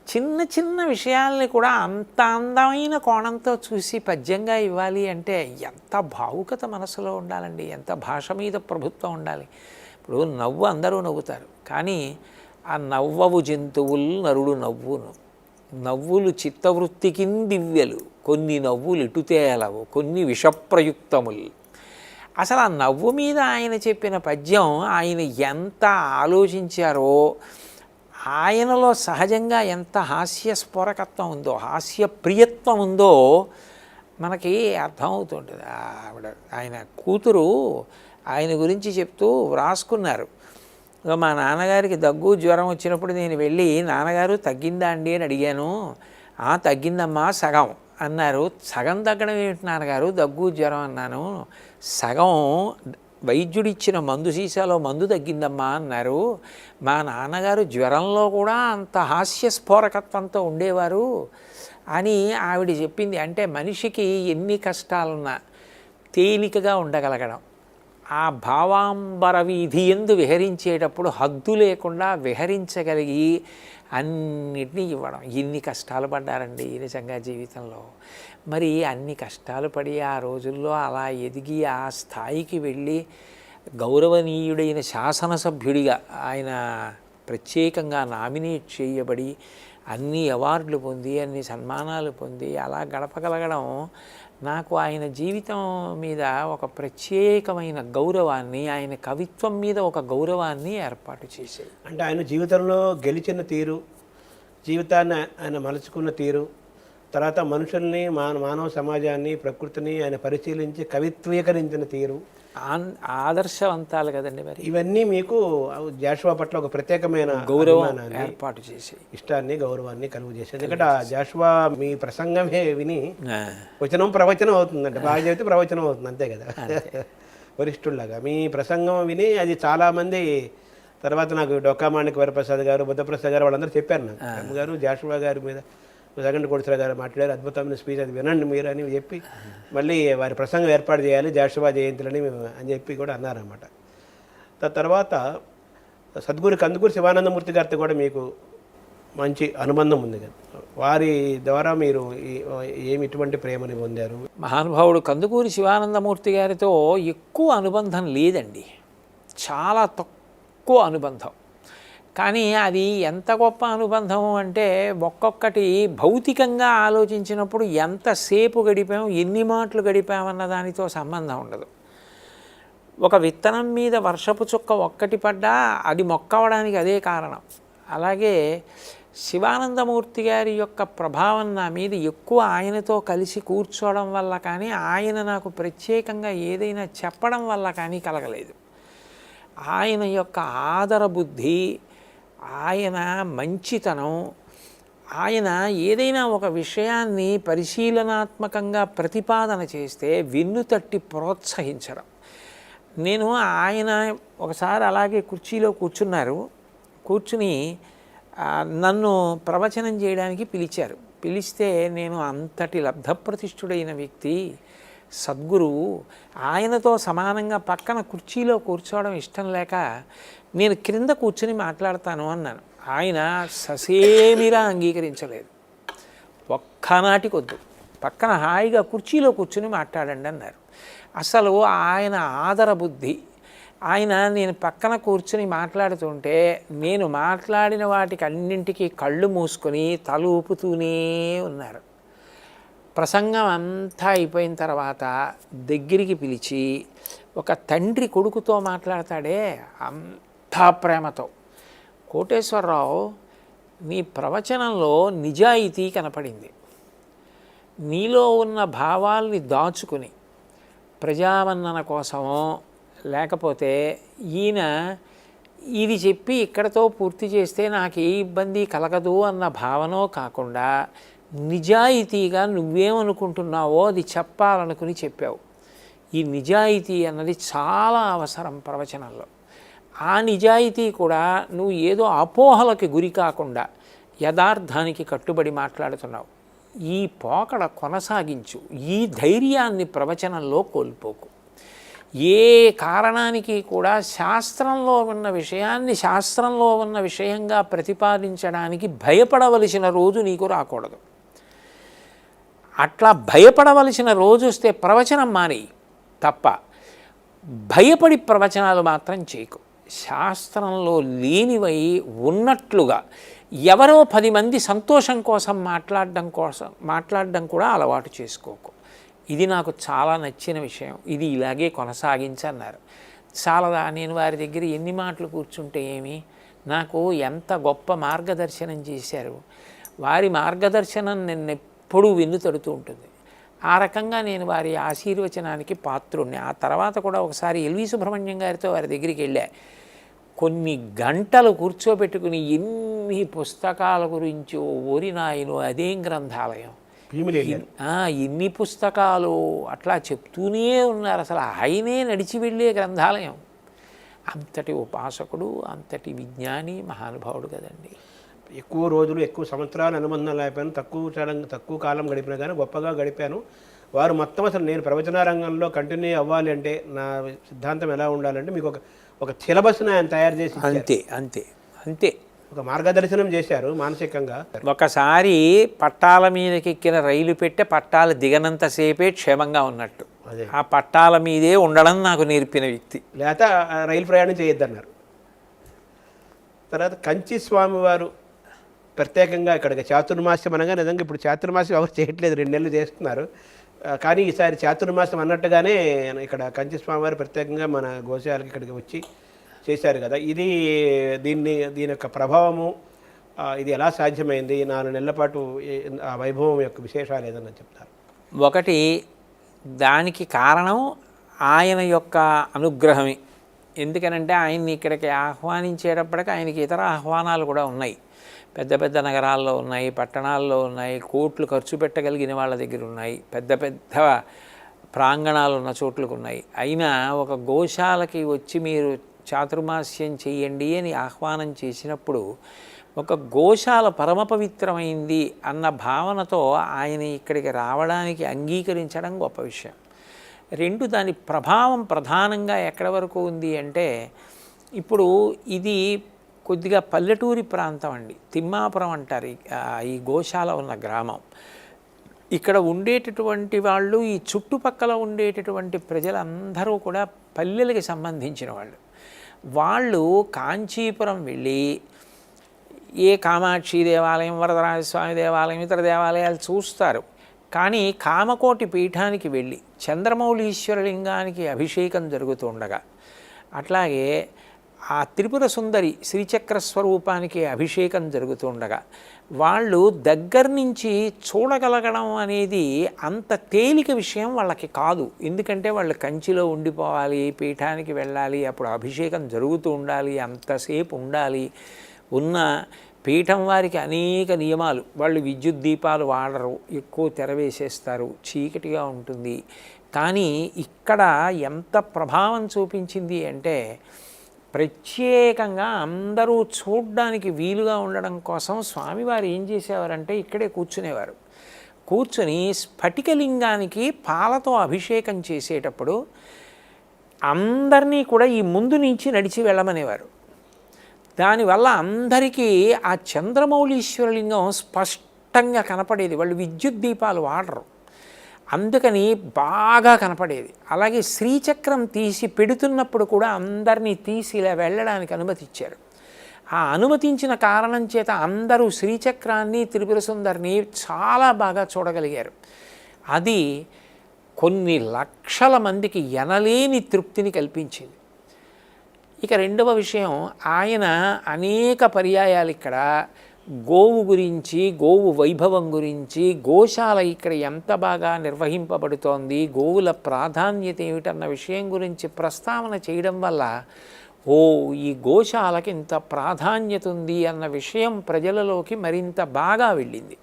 చిన్న చిన్న విషయాల్ని కూడా అంత అందమైన కోణంతో చూసి పద్యంగా ఇవ్వాలి అంటే ఎంత భావుకత మనసులో ఉండాలండి, ఎంత భాష మీద ప్రభుత్వం ఉండాలి. ఇప్పుడు నవ్వు అందరూ నవ్వుతారు, కానీ ఆ నవ్వవు జంతువులు నరుడు నవ్వును, నవ్వులు చిత్తవృత్తికి దివ్యలు, కొన్ని నవ్వులు ఇటుతేలవు, కొన్ని విషప్రయుక్తములు. అసలు ఆ నవ్వు మీద ఆయన చెప్పిన పద్యం ఆయన ఎంత ఆలోచించారో, ఆయనలో సహజంగా ఎంత హాస్యస్ఫోరకత్వం ఉందో, హాస్యప్రియత్వం ఉందో మనకి అర్థమవుతుంటుంది. ఆయన కూతురు ఆయన గురించి చెప్తూ వ్రాసుకున్నారు. మా నాన్నగారికి దగ్గు జ్వరం వచ్చినప్పుడు నేను వెళ్ళి, నాన్నగారు తగ్గిందా అండి అని అడిగాను. తగ్గిందమ్మా సగం అన్నారు. సగం తగ్గడం ఏమిటి నాన్నగారు, దగ్గు జ్వరం అన్నాను. సగం వైద్యుడిచ్చిన మందు సీసాలో మందు తగ్గిందమ్మా అన్నారు. మా నాన్నగారు జ్వరంలో కూడా అంత హాస్యస్ఫోరకత్వంతో ఉండేవారు అని ఆవిడ చెప్పింది. అంటే మనిషికి ఎన్ని కష్టాలున్నా తేలికగా ఉండగలగడం, ఆ భావాంబర వీధి యందు విహరించేటప్పుడు హద్దు లేకుండా విహరించగలిగి అన్నిటినీ ఇవ్వడం. ఎన్ని కష్టాలు పడ్డారండి నిజంగా జీవితంలో. మరి అన్ని కష్టాలు పడి ఆ రోజుల్లో అలా ఎదిగి ఆ స్థాయికి వెళ్ళి గౌరవనీయుడైన శాసనసభ్యుడిగా ఆయన ప్రత్యేకంగా నామినేట్ చేయబడి అన్ని అవార్డులు పొంది అన్ని సన్మానాలు పొంది అలా గడపగలగడం నాకు ఆయన జీవితం మీద ఒక ప్రత్యేకమైన గౌరవాన్ని, ఆయన కవిత్వం మీద ఒక గౌరవాన్ని ఏర్పాటు చేశాయి. అంటే ఆయన జీవితంలో గెలిచిన తీరు, జీవితాన్ని ఆయన మలుచుకున్న తీరు, తర్వాత మనుషుల్ని, మానవ సమాజాన్ని, ప్రకృతిని ఆయన పరిశీలించి కవిత్వీకరించిన తీరు ఆదర్శవంతాలు కదండి. మరి ఇవన్నీ మీకు జాషువా పట్ల ఒక ప్రత్యేకమైన గౌరవాన్ని ఏర్పాటు చేసి ఇష్టాన్ని, గౌరవాన్ని కలుగు చేసేది. ఎందుకంటే ఆ జాషువా మీ ప్రసంగమే విని వచనం ప్రవచనం అవుతుందంటే, బాగా చెబితే ప్రవచనం అవుతుంది, అంతే కదా వరిష్ఠుల్లాగా మీ ప్రసంగం విని అది చాలామంది తర్వాత నాకు డొక్కామాణిక వరప్రసాద్ గారు, బుద్ధప్రసాద్ గారు వాళ్ళందరూ చెప్పారు నాకు, అమ్మగారు జాషువా గారి మీద జగన్ కోటేశ్వర గారు మాట్లాడారు, అద్భుతమైన స్పీచ్, అది వినండి మీరు అని చెప్పి మళ్ళీ వారి ప్రసంగం ఏర్పాటు చేయాలి జాషువా జయంతులని అని చెప్పి కూడా అన్నారన్నమాట. తర్వాత సద్గురు కందుకూరి శివానందమూర్తి గారితో కూడా మీకు మంచి అనుబంధం ఉంది కదా, వారి ద్వారా మీరు ఇటువంటి ప్రేమని పొందారు? మహానుభావుడు కందుకూరి శివానందమూర్తి గారితో ఎక్కువ అనుబంధం లేదండి, చాలా తక్కువ అనుబంధం. కానీ అది ఎంత గొప్ప అనుబంధం అంటే ఒక్కొక్కటి భౌతికంగా ఆలోచించినప్పుడు ఎంతసేపు గడిపాం, ఎన్ని మాటలు గడిపామన్న దానితో సంబంధం ఉండదు. ఒక విత్తనం మీద వర్షపు చుక్క ఒక్కటి పడ్డా అది మొక్కవడానికి అదే కారణం. అలాగే శివానందమూర్తి గారి యొక్క ప్రభావం నా మీద ఎక్కువ ఆయనతో కలిసి కూర్చోవడం వల్ల కానీ, ఆయన నాకు ప్రత్యేకంగా ఏదైనా చెప్పడం వల్ల కానీ కలగలేదు. ఆయన యొక్క ఆదర బుద్ధి, ఆయన మంచితనం, ఆయన ఏదైనా ఒక విషయాన్ని పరిశీలనాత్మకంగా ప్రతిపాదన చేస్తే వెన్నుతట్టి ప్రోత్సహించడం. నేను ఆయన ఒకసారి అలాగే కుర్చీలో కూర్చుని నన్ను ప్రవచనం చేయడానికి పిలిస్తే నేను అంతటి లబ్ధప్రతిష్ఠుడైన వ్యక్తి, సద్గురువు, ఆయనతో సమానంగా పక్కన కుర్చీలో కూర్చోవడం ఇష్టం లేక నేను క్రింద కూర్చుని మాట్లాడతాను అన్నాను. ఆయన ససేమిరా అంగీకరించలేదు. ఒక్కనాటికొద్దు, పక్కన హాయిగా కుర్చీలో కూర్చుని మాట్లాడండి అన్నారు. అసలు ఆయన ఆదర బుద్ధి, ఆయన నేను పక్కన కూర్చుని మాట్లాడుతుంటే నేను మాట్లాడిన వాటికి అన్నింటికీ కళ్ళు మూసుకొని తల ఊపుతూనే ఉన్నారు. ప్రసంగం అంతా అయిపోయిన తర్వాత దగ్గరికి పిలిచి ఒక తండ్రి కొడుకుతో మాట్లాడతాడే అంతా ప్రేమతో, కోటేశ్వరరావు నీ ప్రవచనంలో నిజాయితీ కనపడింది, నీలో ఉన్న భావాల్ని దాచుకుని ప్రజావన్నన కోసమో లేకపోతే ఈయన ఇది చెప్పి ఇక్కడతో పూర్తి చేస్తే నాకు ఏ ఇబ్బంది కలగదు అన్న భావనో కాకుండా నిజాయితీగా నువ్వేమనుకుంటున్నావో అది చెప్పాలనుకుని చెప్పావు. ఈ నిజాయితీ అన్నది చాలా అవసరం ప్రవచనంలో. ఆ నిజాయితీ కూడా నువ్వు ఏదో అపోహలకి గురి కాకుండా యథార్థానికి కట్టుబడి మాట్లాడుతున్నావు. ఈ పోకడ కొనసాగించు. ఈ ధైర్యాన్ని ప్రవచనంలో కోల్పోకు. ఏ కారణానికి కూడా శాస్త్రంలో ఉన్న విషయాన్ని శాస్త్రంలో ఉన్న విషయంగా ప్రతిపాదించడానికి భయపడవలసిన రోజు నీకు రాకూడదు. అట్లా భయపడవలసిన రోజు వస్తే ప్రవచనం మానేయి తప్ప భయపడి ప్రవచనాలు మాత్రం చేయకు. శాస్త్రంలో లేనివై ఉన్నట్లుగా ఎవరో 10 మంది సంతోషం కోసం మాట్లాడడం కూడా అలవాటు చేసుకోకు. ఇది నాకు చాలా నచ్చిన విషయం. ఇది ఇలాగే కొనసాగించన్నారు. చాలదా నేను వారి దగ్గర ఎన్ని మాటలు కూర్చుంటే ఏమి, నాకు ఎంత గొప్ప మార్గదర్శనం చేశారు. వారి మార్గదర్శనం నిన్నెప్పుడూ వెన్నుతడుతూ ఉంటుంది. ఆ రకంగా నేను వారి ఆశీర్వచనానికి పాత్రుణ్ణి. ఆ తర్వాత కూడా ఒకసారి ఎల్వి సుబ్రహ్మణ్యం గారితో వారి దగ్గరికి వెళ్ళా. కొన్ని గంటలు కూర్చోబెట్టుకుని ఎన్ని పుస్తకాల గురించో ఓరి నాయనో, అదేం గ్రంథాలయం, ఎన్ని పుస్తకాలు అట్లా చెప్తూనే ఉన్నారు. అసలు ఆయనే నడిచి వెళ్ళే గ్రంథాలయం. అంతటి ఉపాసకుడు, అంతటి విజ్ఞాని, మహానుభావుడు కదండి. ఎక్కువ రోజులు ఎక్కువ సంవత్సరాలు అనుబంధం లేకపోయాను, తక్కువ కాలం గడిపినా కానీ గొప్పగా గడిపాను. వారు మొత్తం అసలు నేను ప్రవచన రంగంలో కంటిన్యూ అవ్వాలి అంటే నా సిద్ధాంతం ఎలా ఉండాలంటే మీకు ఒక సిలబస్ని ఆయన తయారు చేసి అంతే అంతే అంతే ఒక మార్గదర్శనం చేశారు మానసికంగా. ఒకసారి పట్టాల మీదకి ఎక్కిన రైలు పెట్టే పట్టాలు దిగనంతసేపే క్షేమంగా ఉన్నట్టు. ఆ పట్టాల మీదే ఉండడం నాకు నేర్పిన వ్యక్తి. లేకపోతే రైలు ప్రయాణం చేయొద్దన్నారు. తర్వాత కంచి స్వామివారు ప్రత్యేకంగా ఇక్కడికి చాతుర్మాస్యం అనగా నిజంగా ఇప్పుడు చాతుర్మాస్యం ఎవరు చేయట్లేదు, 2 నెలలు చేస్తున్నారు. కానీ ఈసారి చాతుర్మాసం అన్నట్టుగానే ఇక్కడ కంచి స్వామివారు ప్రత్యేకంగా మన గోశాలకి ఇక్కడికి వచ్చి చేశారు కదా. దీని యొక్క ప్రభావము ఇది ఎలా సాధ్యమైంది, 4 నెలల పాటు ఆ వైభవం యొక్క విశేషాలు ఏదన్నా చెప్తారు? ఒకటి, దానికి కారణం ఆయన యొక్క అనుగ్రహమే. ఎందుకనంటే ఆయన్ని ఇక్కడికి ఆహ్వానించేటప్పటికి ఆయనకి ఇతర ఆహ్వానాలు కూడా ఉన్నాయి. పెద్ద పెద్ద నగరాల్లో ఉన్నాయి, పట్టణాల్లో ఉన్నాయి, కోట్లు ఖర్చు పెట్టగలిగిన వాళ్ళ దగ్గర ఉన్నాయి, పెద్ద పెద్ద ప్రాంగణాలు ఉన్న చోట్లకు ఉన్నాయి. అయినా ఒక గోశాలకి వచ్చి మీరు చాతుర్మాస్యం చెయ్యండి అని ఆహ్వానం చేసినప్పుడు ఒక గోశాల పరమ పవిత్రమైంది అన్న భావనతో ఆయన ఇక్కడికి రావడానికి అంగీకరించడం గొప్ప విషయం. 2, దాని ప్రభావం ప్రధానంగా ఎక్కడి వరకు ఉంది అంటే, ఇప్పుడు ఇది కొద్దిగా పల్లెటూరి ప్రాంతం అండి. తిమ్మాపురం అంటారు ఈ గోశాల ఉన్న గ్రామం. ఇక్కడ ఉండేటటువంటి వాళ్ళు, ఈ చుట్టుపక్కల ఉండేటటువంటి ప్రజలందరూ కూడా పల్లెలకి సంబంధించిన వాళ్ళు కాంచీపురం వెళ్ళి ఏ కామాక్షి దేవాలయం, వరదరాజస్వామి దేవాలయం, ఇతర దేవాలయాలు చూస్తారు. కానీ కామకోటి పీఠానికి వెళ్ళి చంద్రమౌళీశ్వరలింగానికి అభిషేకం జరుగుతుండగా, అట్లాగే ఆ త్రిపుర సుందరి శ్రీచక్ర స్వరూపానికి అభిషేకం జరుగుతుండగా వాళ్ళు దగ్గర నుంచి చూడగలగడం అనేది అంత తేలిక విషయం వాళ్ళకి కాదు. ఎందుకంటే వాళ్ళు కంచిలో ఉండిపోవాలి, పీఠానికి వెళ్ళాలి, అప్పుడు అభిషేకం జరుగుతూ ఉండాలి, అంతసేపు ఉండాలి. ఉన్న పీఠం వారికి అనేక నియమాలు. వాళ్ళు విద్యుత్ దీపాలు వాడరు, ఎక్కువ తెరవేసేస్తారు, చీకటిగా ఉంటుంది. కానీ ఇక్కడ ఎంత ప్రభావం చూపించింది అంటే, ప్రత్యేకంగా అందరూ చూడ్డానికి వీలుగా ఉండడం కోసం స్వామివారు ఏం చేసేవారంటే ఇక్కడే కూర్చునేవారు. కూర్చుని స్ఫటికలింగానికి పాలతో అభిషేకం చేసేటప్పుడు అందరినీ కూడా ఈ ముందు నుంచి నడిచి వెళ్ళమనేవారు. దానివల్ల అందరికీ ఆ చంద్రమౌళీశ్వరలింగం స్పష్టంగా కనపడేది. వాళ్ళు విద్యుత్ దీపాలు వాడరు, అందుకని బాగా కనపడేది. అలాగే శ్రీచక్రం తీసి పెడుతున్నప్పుడు కూడా అందరినీ తీసి ఇలా వెళ్ళడానికి అనుమతి ఇచ్చారు. ఆ అనుమతించిన కారణం చేత అందరూ శ్రీచక్రాన్ని, త్రిపుర సుందరిని చాలా బాగా చూడగలిగారు. అది కొన్ని లక్షల మందికి ఎనలేని తృప్తిని కల్పించింది. ఇక 2వ విషయం, ఆయన అనేక పర్యాయాలు ఇక్కడ గోవు గురించి, గోవు వైభవం గురించి, గోశాల ఇక్కడ ఎంత బాగా నిర్వహింపబడుతోంది, గోవుల ప్రాధాన్యత ఏమిటన్న విషయం గురించి ప్రస్తావన చేయడం వల్ల ఈ గోశాలకి ఇంత ప్రాధాన్యత ఉంది అన్న విషయం ప్రజలలోకి మరింత బాగా వెళ్ళింది.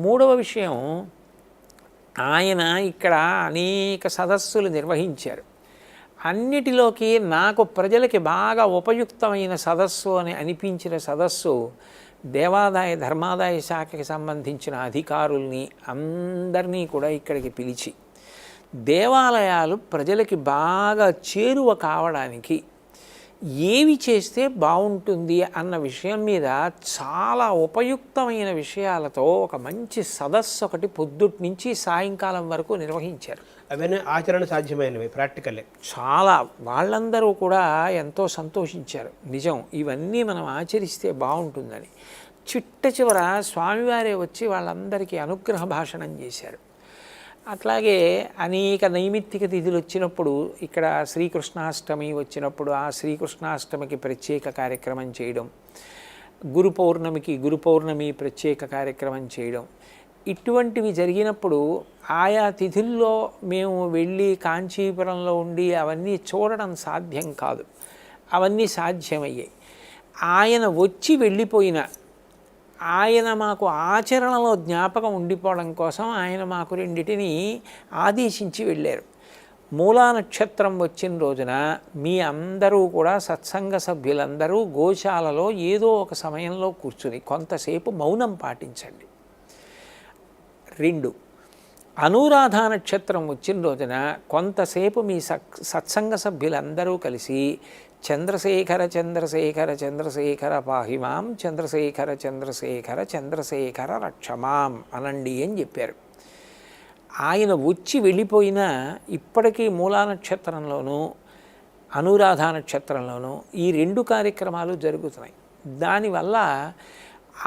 మూడవ విషయం, ఆయన ఇక్కడ అనేక సదస్సులు నిర్వహించారు. అన్నిటిలోకి నాకు ప్రజలకి బాగా ఉపయుక్తమైన సదస్సు అని అనిపించిన సదస్సు దేవాదాయ ధర్మాదాయ శాఖకి సంబంధించిన అధికారుల్ని అందరినీ కూడా ఇక్కడికి పిలిచి దేవాలయాలు ప్రజలకి బాగా చేరువ కావడానికి ఏవి చేస్తే బాగుంటుంది అన్న విషయం మీద చాలా ఉపయుక్తమైన విషయాలతో ఒక మంచి సదస్సు ఒకటి పొద్దుటి నుంచి సాయంకాలం వరకు నిర్వహించారు. అవన్నీ ఆచరణ సాధ్యమైనవి, ప్రాక్టికలే. చాలా వాళ్ళందరూ కూడా ఎంతో సంతోషించారు. నిజం, ఇవన్నీ మనం ఆచరిస్తే బాగుంటుందని. చిట్ట చివర స్వామివారే వచ్చి వాళ్ళందరికీ అనుగ్రహ భాషణం చేశారు. అట్లాగే అనేక నైమిత్తిక తిథులు వచ్చినప్పుడు, ఇక్కడ శ్రీకృష్ణాష్టమి వచ్చినప్పుడు ఆ శ్రీకృష్ణాష్టమికి ప్రత్యేక కార్యక్రమం చేయడం, గురు పౌర్ణమి ప్రత్యేక కార్యక్రమం చేయడం, ఇటువంటివి జరిగినప్పుడు ఆయా తిథుల్లో మేము వెళ్ళి కాంచీపురంలో ఉండి అవన్నీ చూడడం సాధ్యం కాదు. అవన్నీ సాధ్యమయ్యాయి. ఆయన వచ్చి వెళ్ళిపోయిన, ఆయన మాకు ఆచరణలో జ్ఞాపకం ఉండిపోవడం కోసం ఆయన మాకు రెండిటిని ఆదేశించి వెళ్ళారు. మూలా నక్షత్రం వచ్చిన రోజున మీ అందరూ కూడా సత్సంగ సభ్యులందరూ గోశాలలో ఏదో ఒక సమయంలో కూర్చుని కొంతసేపు మౌనం పాటించండి. 2, అనురాధ నక్షత్రం వచ్చిన రోజున కొంతసేపు మీ సత్సంగ సభ్యులందరూ కలిసి చంద్రశేఖర చంద్రశేఖర చంద్రశేఖర పాహిమాం చంద్రశేఖర చంద్రశేఖర చంద్రశేఖర రక్షమాం అనండి అని చెప్పారు. ఆయన వచ్చి వెళ్ళిపోయినా ఇప్పటికీ మూలా నక్షత్రంలోనూ అనురాధ నక్షత్రంలోనూ ఈ 2 కార్యక్రమాలు జరుగుతున్నాయి. దానివల్ల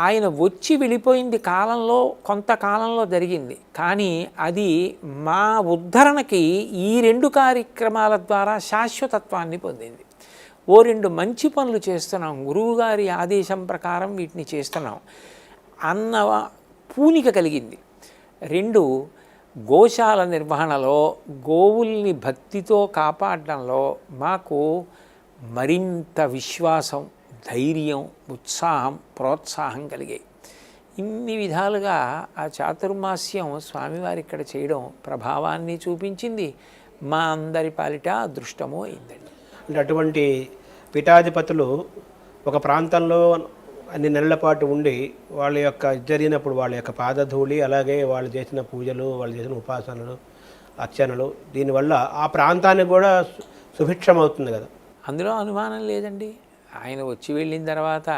ఆయన వచ్చి వెళ్ళిపోయింది కాలంలో కొంతకాలంలో జరిగింది, కానీ అది మా ఉద్ధరణకి ఈ 2 కార్యక్రమాల ద్వారా శాశ్వతత్వాన్ని పొందింది. 2 మంచి పనులు చేస్తున్నాం, గురువుగారి ఆదేశం ప్రకారం వీటిని చేస్తున్నాం అన్న పూనిక కలిగింది. 2, గోశాల నిర్వహణలో గోవుల్ని భక్తితో కాపాడడంలో మాకు మరింత విశ్వాసం, ధైర్యం, ఉత్సాహం, ప్రోత్సాహం కలిగాయి. ఇన్ని విధాలుగా ఆ చాతుర్మాస్యం స్వామివారి ఇక్కడ చేయడం ప్రభావాన్ని చూపించింది. మా అందరి పాలిట అదృష్టమూ అయిందండి. అంటే అటువంటి పీఠాధిపతులు ఒక ప్రాంతంలో అన్ని నెలల పాటు ఉండి వాళ్ళ యొక్క జరిగినప్పుడు వాళ్ళ యొక్క పాదధూళి, అలాగే వాళ్ళు చేసిన పూజలు, వాళ్ళు చేసిన ఉపాసనలు, అర్చనలు, దీనివల్ల ఆ ప్రాంతానికి కూడా సుభిక్షం అవుతుంది కదా. అందులో అనుమానం లేదండి. ఆయన వచ్చి వెళ్ళిన తర్వాత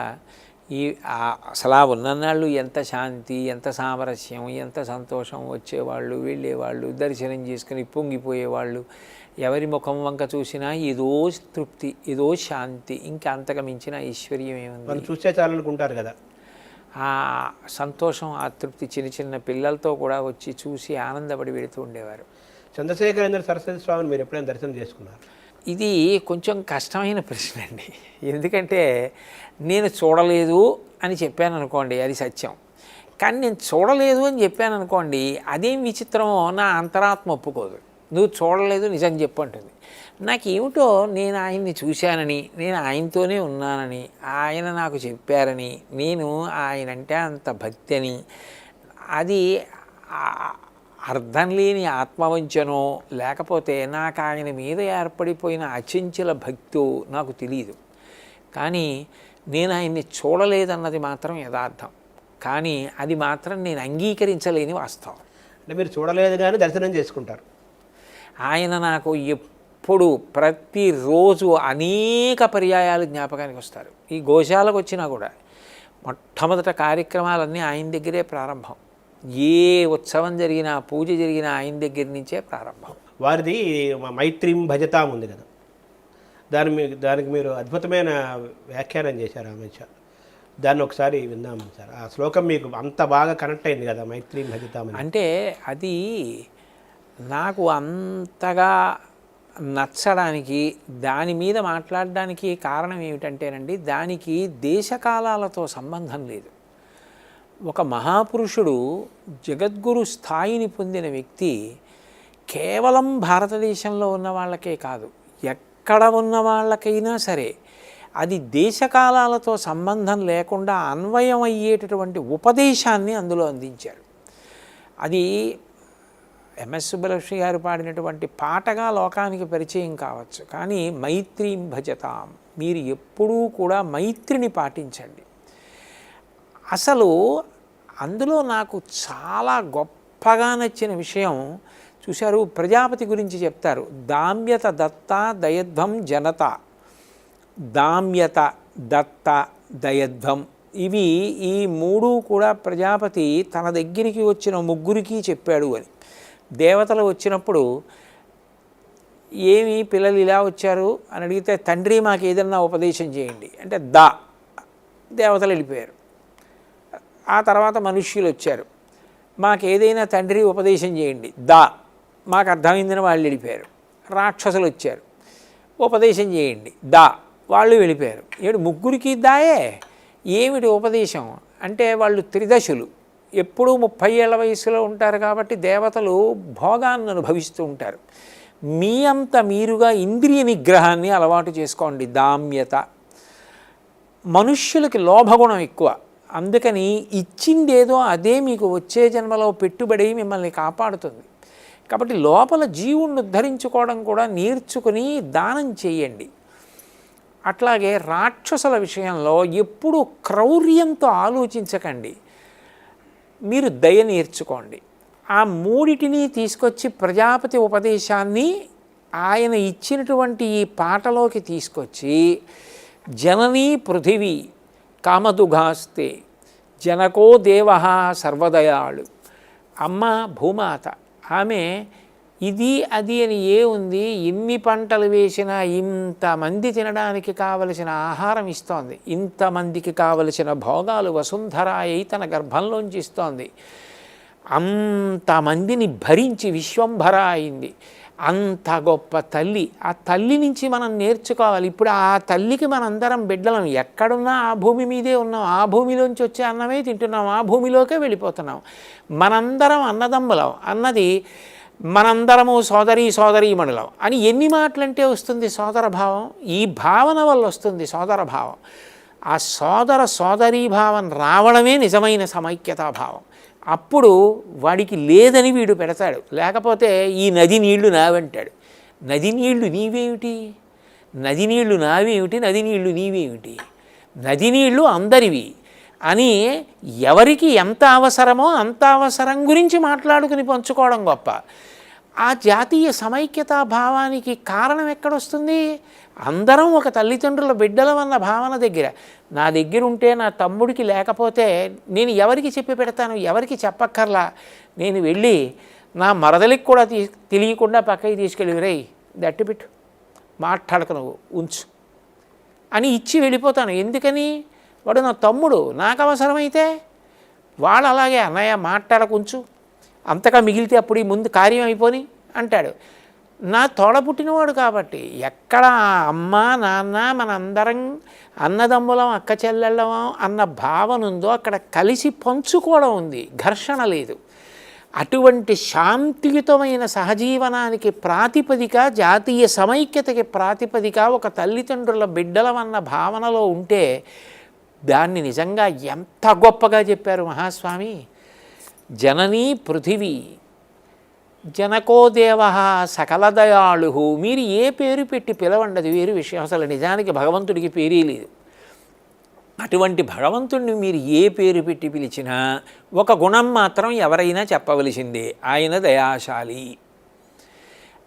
అసలు ఆ ఉన్ననాళ్ళు ఎంత శాంతి, ఎంత సామరస్యం, ఎంత సంతోషం. వచ్చేవాళ్ళు, వెళ్ళేవాళ్ళు, దర్శనం చేసుకుని పొంగిపోయేవాళ్ళు. ఎవరి ముఖం వంక చూసినా ఏదో తృప్తి, ఏదో శాంతి, ఇంకా అంతకు మించిన ఐశ్వర్యం ఏముంది. వాళ్ళు చూసే చాలనుకుంటారు కదా. ఆ సంతోషం, ఆ తృప్తి చిన్న చిన్న పిల్లలతో కూడా వచ్చి చూసి ఆనందపడి వెళుతూ ఉండేవారు. చంద్రశేఖరేంద్ర సరస్వతి స్వామిని మీరు ఎప్పుడైనా దర్శనం చేసుకున్నారు? ఇది కొంచెం కష్టమైన ప్రశ్న అండి. ఎందుకంటే నేను చూడలేదు అని చెప్పాను అనుకోండి, అది సత్యం. కానీ నేను చూడలేదు అని చెప్పాను అనుకోండి, అదేం విచిత్రమో నా అంతరాత్మ ఒప్పుకోదు. నువ్వు చూడలేదు, నిజం చెప్పు అంటుంది. నాకేమిటో నేను ఆయన్ని చూశానని, నేను ఆయనతోనే ఉన్నానని, ఆయన నాకు చెప్పారని, నేను ఆయనంటే అంత భక్తి అని, అది అర్థం లేని ఆత్మవంచనో లేకపోతే నాకు ఆయన మీద ఏర్పడిపోయిన అచంచల భక్తో నాకు తెలియదు. కానీ నేను ఆయన్ని చూడలేదన్నది మాత్రం యథార్థం. కానీ అది మాత్రం నేను అంగీకరించలేని వాస్తవం. అంటే మీరు చూడలేదు కానీ దర్శనం చేసుకుంటారు. ఆయన నాకు ఎప్పుడు ప్రతిరోజు అనేక పర్యాయాలు జ్ఞాపకానికి వస్తారు. ఈ గోశాలకు వచ్చినా కూడా మొట్టమొదట కార్యక్రమాలన్నీ ఆయన దగ్గరే ప్రారంభం. ఏ ఉత్సవం జరిగినా, పూజ జరిగినా ఆయన దగ్గర నుంచే ప్రారంభం. వారిది మైత్రీం భజతాం ఉంది కదా, దానికి మీరు అద్భుతమైన వ్యాఖ్యానం చేశారు అమిత్ షా. దాన్ని ఒకసారి విందామని సార్. ఆ శ్లోకం మీకు అంత బాగా కనెక్ట్ అయింది కదా, మైత్రీం భజతాం అంటే. అది నాకు అంతగా నచ్చడానికి, దాని మీద మాట్లాడడానికి కారణం ఏమిటంటేనండి, దానికి దేశకాలాలతో సంబంధం లేదు. ఒక మహాపురుషుడు, జగద్గురు స్థాయిని పొందిన వ్యక్తి కేవలం భారతదేశంలో ఉన్న వాళ్ళకే కాదు, ఎక్కడ ఉన్న వాళ్ళకైనా సరే అది దేశకాలాలతో సంబంధం లేకుండా అన్వయం అయ్యేటటువంటి ఉపదేశాన్ని అందులో అందించారు. అది ఎంఎస్ సుబ్బలక్ష్మి గారు పాడినటువంటి పాటగా లోకానికి పరిచయం కావచ్చు, కానీ మైత్రీం భజతాం, మీరు ఎప్పుడూ కూడా మైత్రిని పాటించండి. అసలు అందులో నాకు చాలా గొప్పగా నచ్చిన విషయం చూశారు, ప్రజాపతి గురించి చెప్తారు. దామ్యత దత్త దయధ్వం జనత, దామ్యత దత్త దయధ్వం, ఇవి ఈ మూడు కూడా ప్రజాపతి తన దగ్గరికి వచ్చిన ముగ్గురికి చెప్పాడు అని. దేవతలు వచ్చినప్పుడు ఏమి పిల్లలు ఇలా వచ్చారు అని అడిగితే, తండ్రి మాకు ఏదన్నా ఉపదేశం చేయండి అంటే దేవతలు వెళ్ళిపోయారు. ఆ తర్వాత మనుష్యులు వచ్చారు, మాకు ఏదైనా తండ్రి ఉపదేశం చేయండి మాకు అర్థమైందని వాళ్ళు వెళ్ళిపోయారు. రాక్షసులు వచ్చారు, ఉపదేశం చేయండి వాళ్ళు వెళ్ళిపోయారు. ముగ్గురికి దాయే. ఏమిటి ఉపదేశం అంటే వాళ్ళు త్రిదశులు, ఎప్పుడూ 30 ఏళ్ల వయసులో ఉంటారు కాబట్టి దేవతలు భోగాన్ని అనుభవిస్తూ ఉంటారు. మీ అంత మీరుగా ఇంద్రియ నిగ్రహాన్ని అలవాటు చేసుకోండి. దామ్యత, మనుష్యులకి లోభగుణం ఎక్కువ, అందుకని ఇచ్చిందేదో అదే మీకు వచ్చే జన్మలో పెట్టుబడి మిమ్మల్ని కాపాడుతుంది. కాబట్టి లోపల జీవుణ్ణి ఉద్ధరించుకోవడం కూడా నేర్చుకుని దానం చేయండి. అట్లాగే రాక్షసుల విషయంలో ఎప్పుడూ క్రౌర్యంతో ఆలోచించకండి, మీరు దయ నేర్చుకోండి. ఆ మూడిటిని తీసుకొచ్చి ప్రజాపతి ఉపదేశాన్ని ఆయన ఇచ్చినటువంటి ఈ పాటలోకి తీసుకొచ్చి, జననీ పృథివీ కామదుఘాస్తే జనకో దేవ సర్వదయాళు, అమ్మ భూమాత, ఆమె ఇది అది అని ఉంది, ఎన్ని పంటలు వేసినా ఇంతమంది తినడానికి కావలసిన ఆహారం ఇస్తోంది, ఇంతమందికి కావలసిన భోగాలు వసుంధర అయి తన గర్భంలోంచి ఇస్తోంది, అంతమందిని భరించి విశ్వంభర అయింది. అంత గొప్ప తల్లి, ఆ తల్లి నుంచి మనం నేర్చుకోవాలి. ఇప్పుడు ఆ తల్లికి మనందరం బిడ్డలం, ఎక్కడున్నా ఆ భూమి మీదే ఉన్నాం, ఆ భూమిలోంచి వచ్చే అన్నమే తింటున్నాం, ఆ భూమిలోకే వెళ్ళిపోతున్నాం. మనందరం అన్నదమ్ములం అన్నది, మనందరము సోదరీమణులం అని ఎన్ని మాటలంటే వస్తుంది సోదర భావం. ఈ భావన వల్ల వస్తుంది సోదర భావం. ఆ సోదరీభావం రావడమే నిజమైన సమైక్యతాభావం. అప్పుడు వాడికి లేదని వీడు పెడతాడు, లేకపోతే ఈ నది నీళ్లు నావంటాడు. నది నీళ్లు నీవేమిటి, నది నీళ్లు నావేమిటి, నది నీళ్లు నీవేమిటి, నది నీళ్లు అందరివి అని ఎవరికి ఎంత అవసరమో అంత అవసరం గురించి మాట్లాడుకుని పంచుకోవడం గొప్ప. ఆ జాతీయ సమైక్యతా భావానికి కారణం ఎక్కడొస్తుంది? అందరం ఒక తల్లిదండ్రుల బిడ్డలం అన్న భావన దగ్గర. నా దగ్గర ఉంటే నా తమ్ముడికి లేకపోతే నేను ఎవరికి చెప్పి పెడతాను, ఎవరికి చెప్పక్కర్లా. నేను వెళ్ళి నా మరదలికి కూడా తెలియకుండా పక్కకి తీసుకెళ్ళి, రేయ్ దట్టిపెట్టు, మాట్లాడక నువ్వు ఉంచు అని ఇచ్చి వెళ్ళిపోతాను. ఎందుకని? వాడు నా తమ్ముడు, నాకు అవసరమైతే వాడు అలాగే అన్నయ్య మాట్లాడకుంచు, అంతగా మిగిలితే అప్పుడు ఈ ముందు కార్యం అయిపోని అంటాడు. నా తోడ పుట్టినవాడు కాబట్టి ఎక్కడ అమ్మ నాన్న మనందరం అన్నదమ్ములం అక్క చెల్లెళ్ళం అన్న భావన ఉందో అక్కడ కలిసి పంచుకోవడం ఉంది, ఘర్షణ లేదు. అటువంటి శాంతియుతమైన సహజీవనానికి ప్రాతిపదిక, జాతీయ సమైక్యతకి ప్రాతిపదిక ఒక తల్లిదండ్రుల బిడ్డలం అన్న భావనలో ఉంటే దాన్ని నిజంగా ఎంత గొప్పగా చెప్పారు మహాస్వామి. జననీ పృథివీ జనకో దేవ సకల దయాళు. మీరు ఏ పేరు పెట్టి పిలవండి, అది వేరు విషయం. అసలు నిజానికి భగవంతుడికి పేరే లేదు. అటువంటి భగవంతుడిని మీరు ఏ పేరు పెట్టి పిలిచినా ఒక గుణం మాత్రం ఎవరైనా చెప్పవలసిందే, ఆయన దయాశాలి.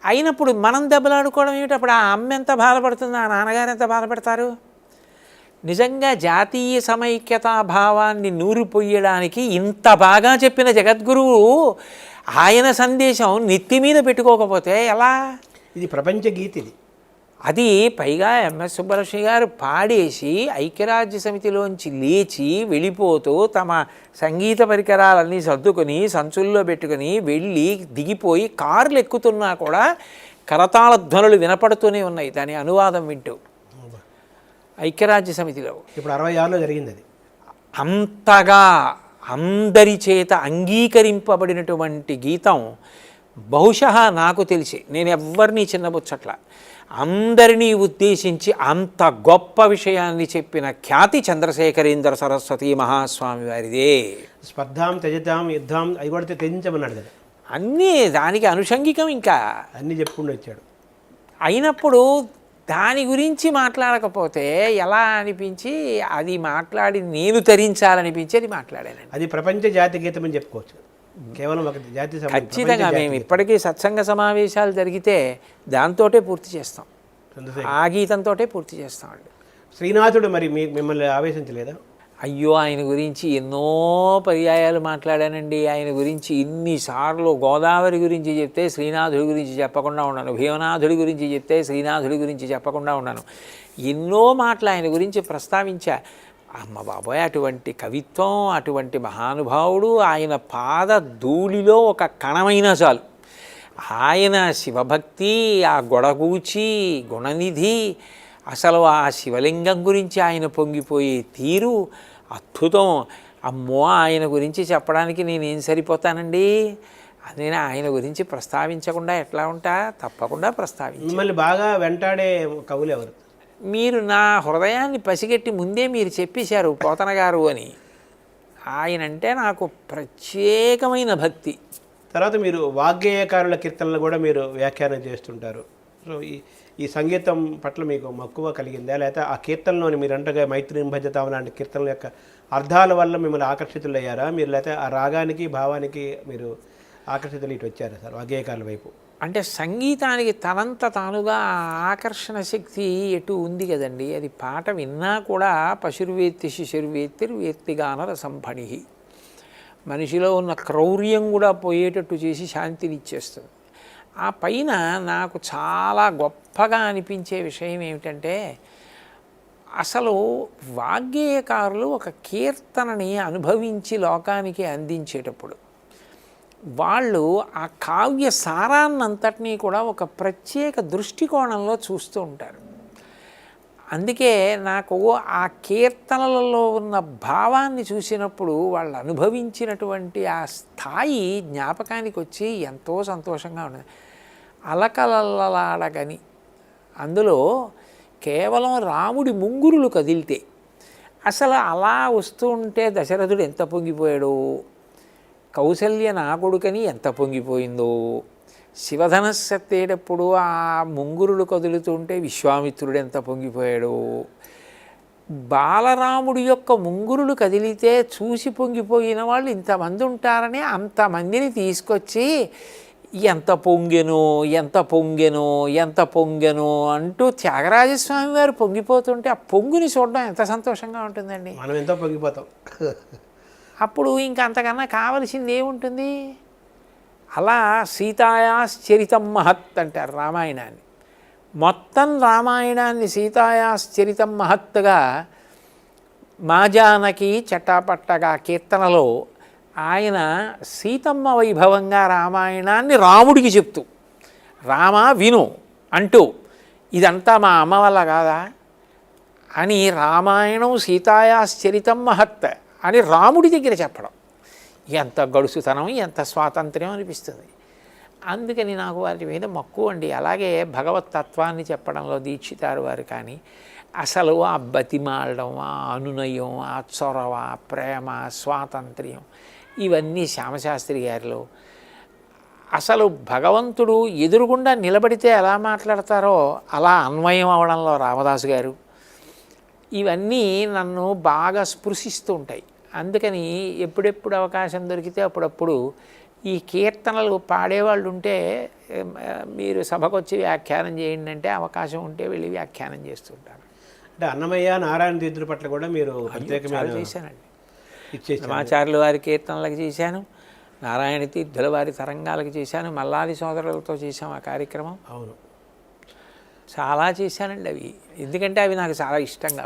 అయినప్పుడు మనం దెబ్బలాడుకోవడం ఏమిటి? అప్పుడు ఆ అమ్మ ఎంత బాధపడుతుంది, ఆ నాన్నగారు ఎంత బాధపడతారు? నిజంగా జాతీయ సమైక్యతా భావాన్ని నూరిపోయడానికి ఇంత బాగా చెప్పిన జగద్గురువు ఆయన సందేశం నెత్తి మీద పెట్టుకోకపోతే ఎలా? ఇది ప్రపంచ గీత. ఇది అది పైగా ఎంఎస్ సుబ్బలక్ష్మి గారు పాడేసి ఐక్యరాజ్య సమితిలోంచి లేచి వెళ్ళిపోతూ తమ సంగీత పరికరాలన్నీ సర్దుకొని సంచుల్లో పెట్టుకొని వెళ్ళి దిగిపోయి కార్లు ఎక్కుతున్నా కూడా కరతాళ ధ్వనులు వినపడుతూనే ఉన్నాయి దాని అనువాదం వింటూ ఐక్యరాజ్య సమితిలో. ఇప్పుడు 66లో జరిగింది అది. అంతగా అందరి చేత అంగీకరింపబడినటువంటి గీతం బహుశా నాకు తెలిసి, నేను ఎవ్వరినీ చిన్నబుచ్చట్ల, అందరినీ ఉద్దేశించి అంత గొప్ప విషయాన్ని చెప్పిన ఖ్యాతి చంద్రశేఖరేంద్ర సరస్వతి మహాస్వామి వారిదే. స్పర్ధాం త్యజతాం యుద్ధాం అవి కూడా త్యజించమన్నాడు కదా, అన్నీ దానికి అనుషంగికం. ఇంకా అన్నీ చెప్పుకుంటూ వచ్చాడు. అయినప్పుడు దాని గురించి మాట్లాడకపోతే ఎలా అనిపించి అది మాట్లాడి నేను తరించాలనిపించి అది మాట్లాడానండి. అది ప్రపంచ జాతి గీతం అని చెప్పుకోవచ్చు. కేవలం ఒక జాతి ఖచ్చితంగా మేము ఇప్పటికీ సత్సంగ సమావేశాలు జరిగితే దాంతోటే పూర్తి చేస్తాం, ఆ గీతంతో పూర్తి చేస్తామండి. శ్రీనాథుడు మరి మిమ్మల్ని ఆవేశించలేదా? అయ్యో, ఆయన గురించి ఎన్నో పర్యాయాలు మాట్లాడానండి. ఆయన గురించి ఇన్నిసార్లు గోదావరి గురించి చెప్తే శ్రీనాథుడి గురించి చెప్పకుండా ఉన్నాను, భీమనాథుడి గురించి చెప్తే శ్రీనాథుడి గురించి చెప్పకుండా ఉన్నాను. ఎన్నో మాటలు ఆయన గురించి ప్రస్తావించా. అమ్మ బాబోయ్, అటువంటి కవిత్వం, అటువంటి మహానుభావుడు, ఆయన పాద ధూళిలో ఒక కణమైనా చాలు. ఆయన శివభక్తి, ఆ గొడగూచి గుణనిధి, అసలు ఆ శివలింగం గురించి ఆయన పొంగిపోయే తీరు అద్భుతం. అమ్మో, ఆయన గురించి చెప్పడానికి నేనేం సరిపోతానండి. నేను ఆయన గురించి ప్రస్తావించకుండా ఎట్లా ఉంటా? తప్పకుండా ప్రస్తావించ. మిమ్మల్ని బాగా వెంటాడే కవులు ఎవరు? మీరు నా హృదయాన్ని పసిగట్టి ముందే మీరు చెప్పేశారు పోతన గారు అని. ఆయన అంటే నాకు ప్రత్యేకమైన భక్తి. తర్వాత మీరు వాగ్గేయకారుల కీర్తనలు కూడా మీరు వ్యాఖ్యానం చేస్తుంటారు. సో ఈ సంగీతం పట్ల మీకు మక్కువ కలిగిందా, లేకపోతే ఆ కీర్తనలోని మీరు అంటగా మైత్రీం భజతాం లాంటి కీర్తనల యొక్క అర్థాల వల్ల మిమ్మల్ని ఆకర్షితులయ్యారా మీరు, లేకపోతే ఆ రాగానికి భావానికి మీరు ఆకర్షితులు ఇటు వచ్చారా సార్ వాగ్గేయకారుల వైపు? అంటే సంగీతానికి తనంత తానుగా ఆకర్షణ శక్తి ఎటు ఉంది కదండి. అది పాట విన్నా కూడా పశుర్వేత్తి శిశుర్వేత్తిర్వేత్తిగాన రసంఫణి, మనిషిలో ఉన్న క్రౌర్యం కూడా పోయేటట్టు చేసి శాంతిని ఇచ్చేస్తుంది. ఆ పైన నాకు చాలా గొప్పగా అనిపించే విషయం ఏమిటంటే, అసలు వాగ్గేయకారులు ఒక కీర్తనని అనుభవించి లోకానికి అందించేటప్పుడు వాళ్ళు ఆ కావ్య సారాన్నంతటినీ కూడా ఒక ప్రత్యేక దృష్టికోణంలో చూస్తూ ఉంటారు. అందుకే నాకు ఆ కీర్తనలలో ఉన్న భావాన్ని చూసినప్పుడు వాళ్ళు అనుభవించినటువంటి ఆ స్థాయి జ్ఞాపకానికి వచ్చి ఎంతో సంతోషంగా ఉన్నది. అలకలల్లలాడగని అందులో కేవలం రాముడి ముంగురులు కదిలితే అసలు అలా వస్తూ ఉంటే దశరథుడు ఎంత పొంగిపోయాడో, కౌసల్య నా కొడుకని ఎంత పొంగిపోయిందో, శివధనస్సు ఎత్తేటప్పుడు ఆ ముంగురులు కదులుతుంటే విశ్వామిత్రుడు ఎంత పొంగిపోయాడో, బాలరాముడి యొక్క ముంగురులు కదిలితే చూసి పొంగిపోయిన వాళ్ళు ఇంతమంది ఉంటారని అంతమందిని తీసుకొచ్చి ఎంత పొంగెను ఎంత పొంగెను ఎంత పొంగెను అంటూ త్యాగరాజస్వామి వారు పొంగిపోతుంటే ఆ పొంగుని చూడడం ఎంత సంతోషంగా ఉంటుందండి. మనం ఎంతో పొంగిపోతాం. అప్పుడు ఇంకా అంతకన్నా కావలసింది ఏముంటుంది? అలా సీతాయాశ్చరితం మహత్ అంటారు రామాయణాన్ని. మొత్తం రామాయణాన్ని సీతాయాశ్చరితం మహత్తుగా మాజానకి చట్టాపట్టగా కీర్తనలో ఆయన సీతమ్మ వైభవంగా రామాయణాన్ని రాముడికి చెప్తూ, రామా విను అంటూ, ఇదంతా మా అమ్మ వల్ల కాదా అని రామాయణం సీతాయాశ్చరితం మహత్ అని రాముడి దగ్గర చెప్పడం ఎంత గడుసుతనం, ఎంత స్వాతంత్ర్యం అనిపిస్తుంది. అందుకని నాకు వారి మీద మక్కువ అండి. అలాగే భగవతత్వాన్ని చెప్పడంలో దీక్షితారు వారు కానీ అసలు ఆ బతిమాలడం, ఆ అనునయం, ఆ చొరవ, ప్రేమ, స్వాతంత్ర్యం ఇవన్నీ శ్యామశాస్త్రి గారిలో. అసలు భగవంతుడు ఎదురుగుండా నిలబడితే ఎలా మాట్లాడతారో అలా అన్వయం అవడంలో రామదాసు గారు, ఇవన్నీ నన్ను బాగా స్పృశిస్తూ ఉంటాయి. అందుకని ఎప్పుడెప్పుడు అవకాశం దొరికితే అప్పుడప్పుడు ఈ కీర్తనలు పాడేవాళ్ళు ఉంటే మీరు సభకు వచ్చి వ్యాఖ్యానం చేయండి అంటే అవకాశం ఉంటే వెళ్ళి వ్యాఖ్యానం చేస్తుంటారు. అంటే అన్నమయ్య నారాయణ తీర్థుల పట్ల కూడా మీరు ప్రత్యేకమైన చేశానండి. రామాచార్యుల వారి కీర్తనలకు చేశాను, నారాయణ తీర్థుల వారి తరంగాలకు చేశాను, మల్లాది సోదరులతో చేశాం ఆ కార్యక్రమం. అవును, చాలా చేశానండి అవి, ఎందుకంటే అవి నాకు చాలా ఇష్టంగా.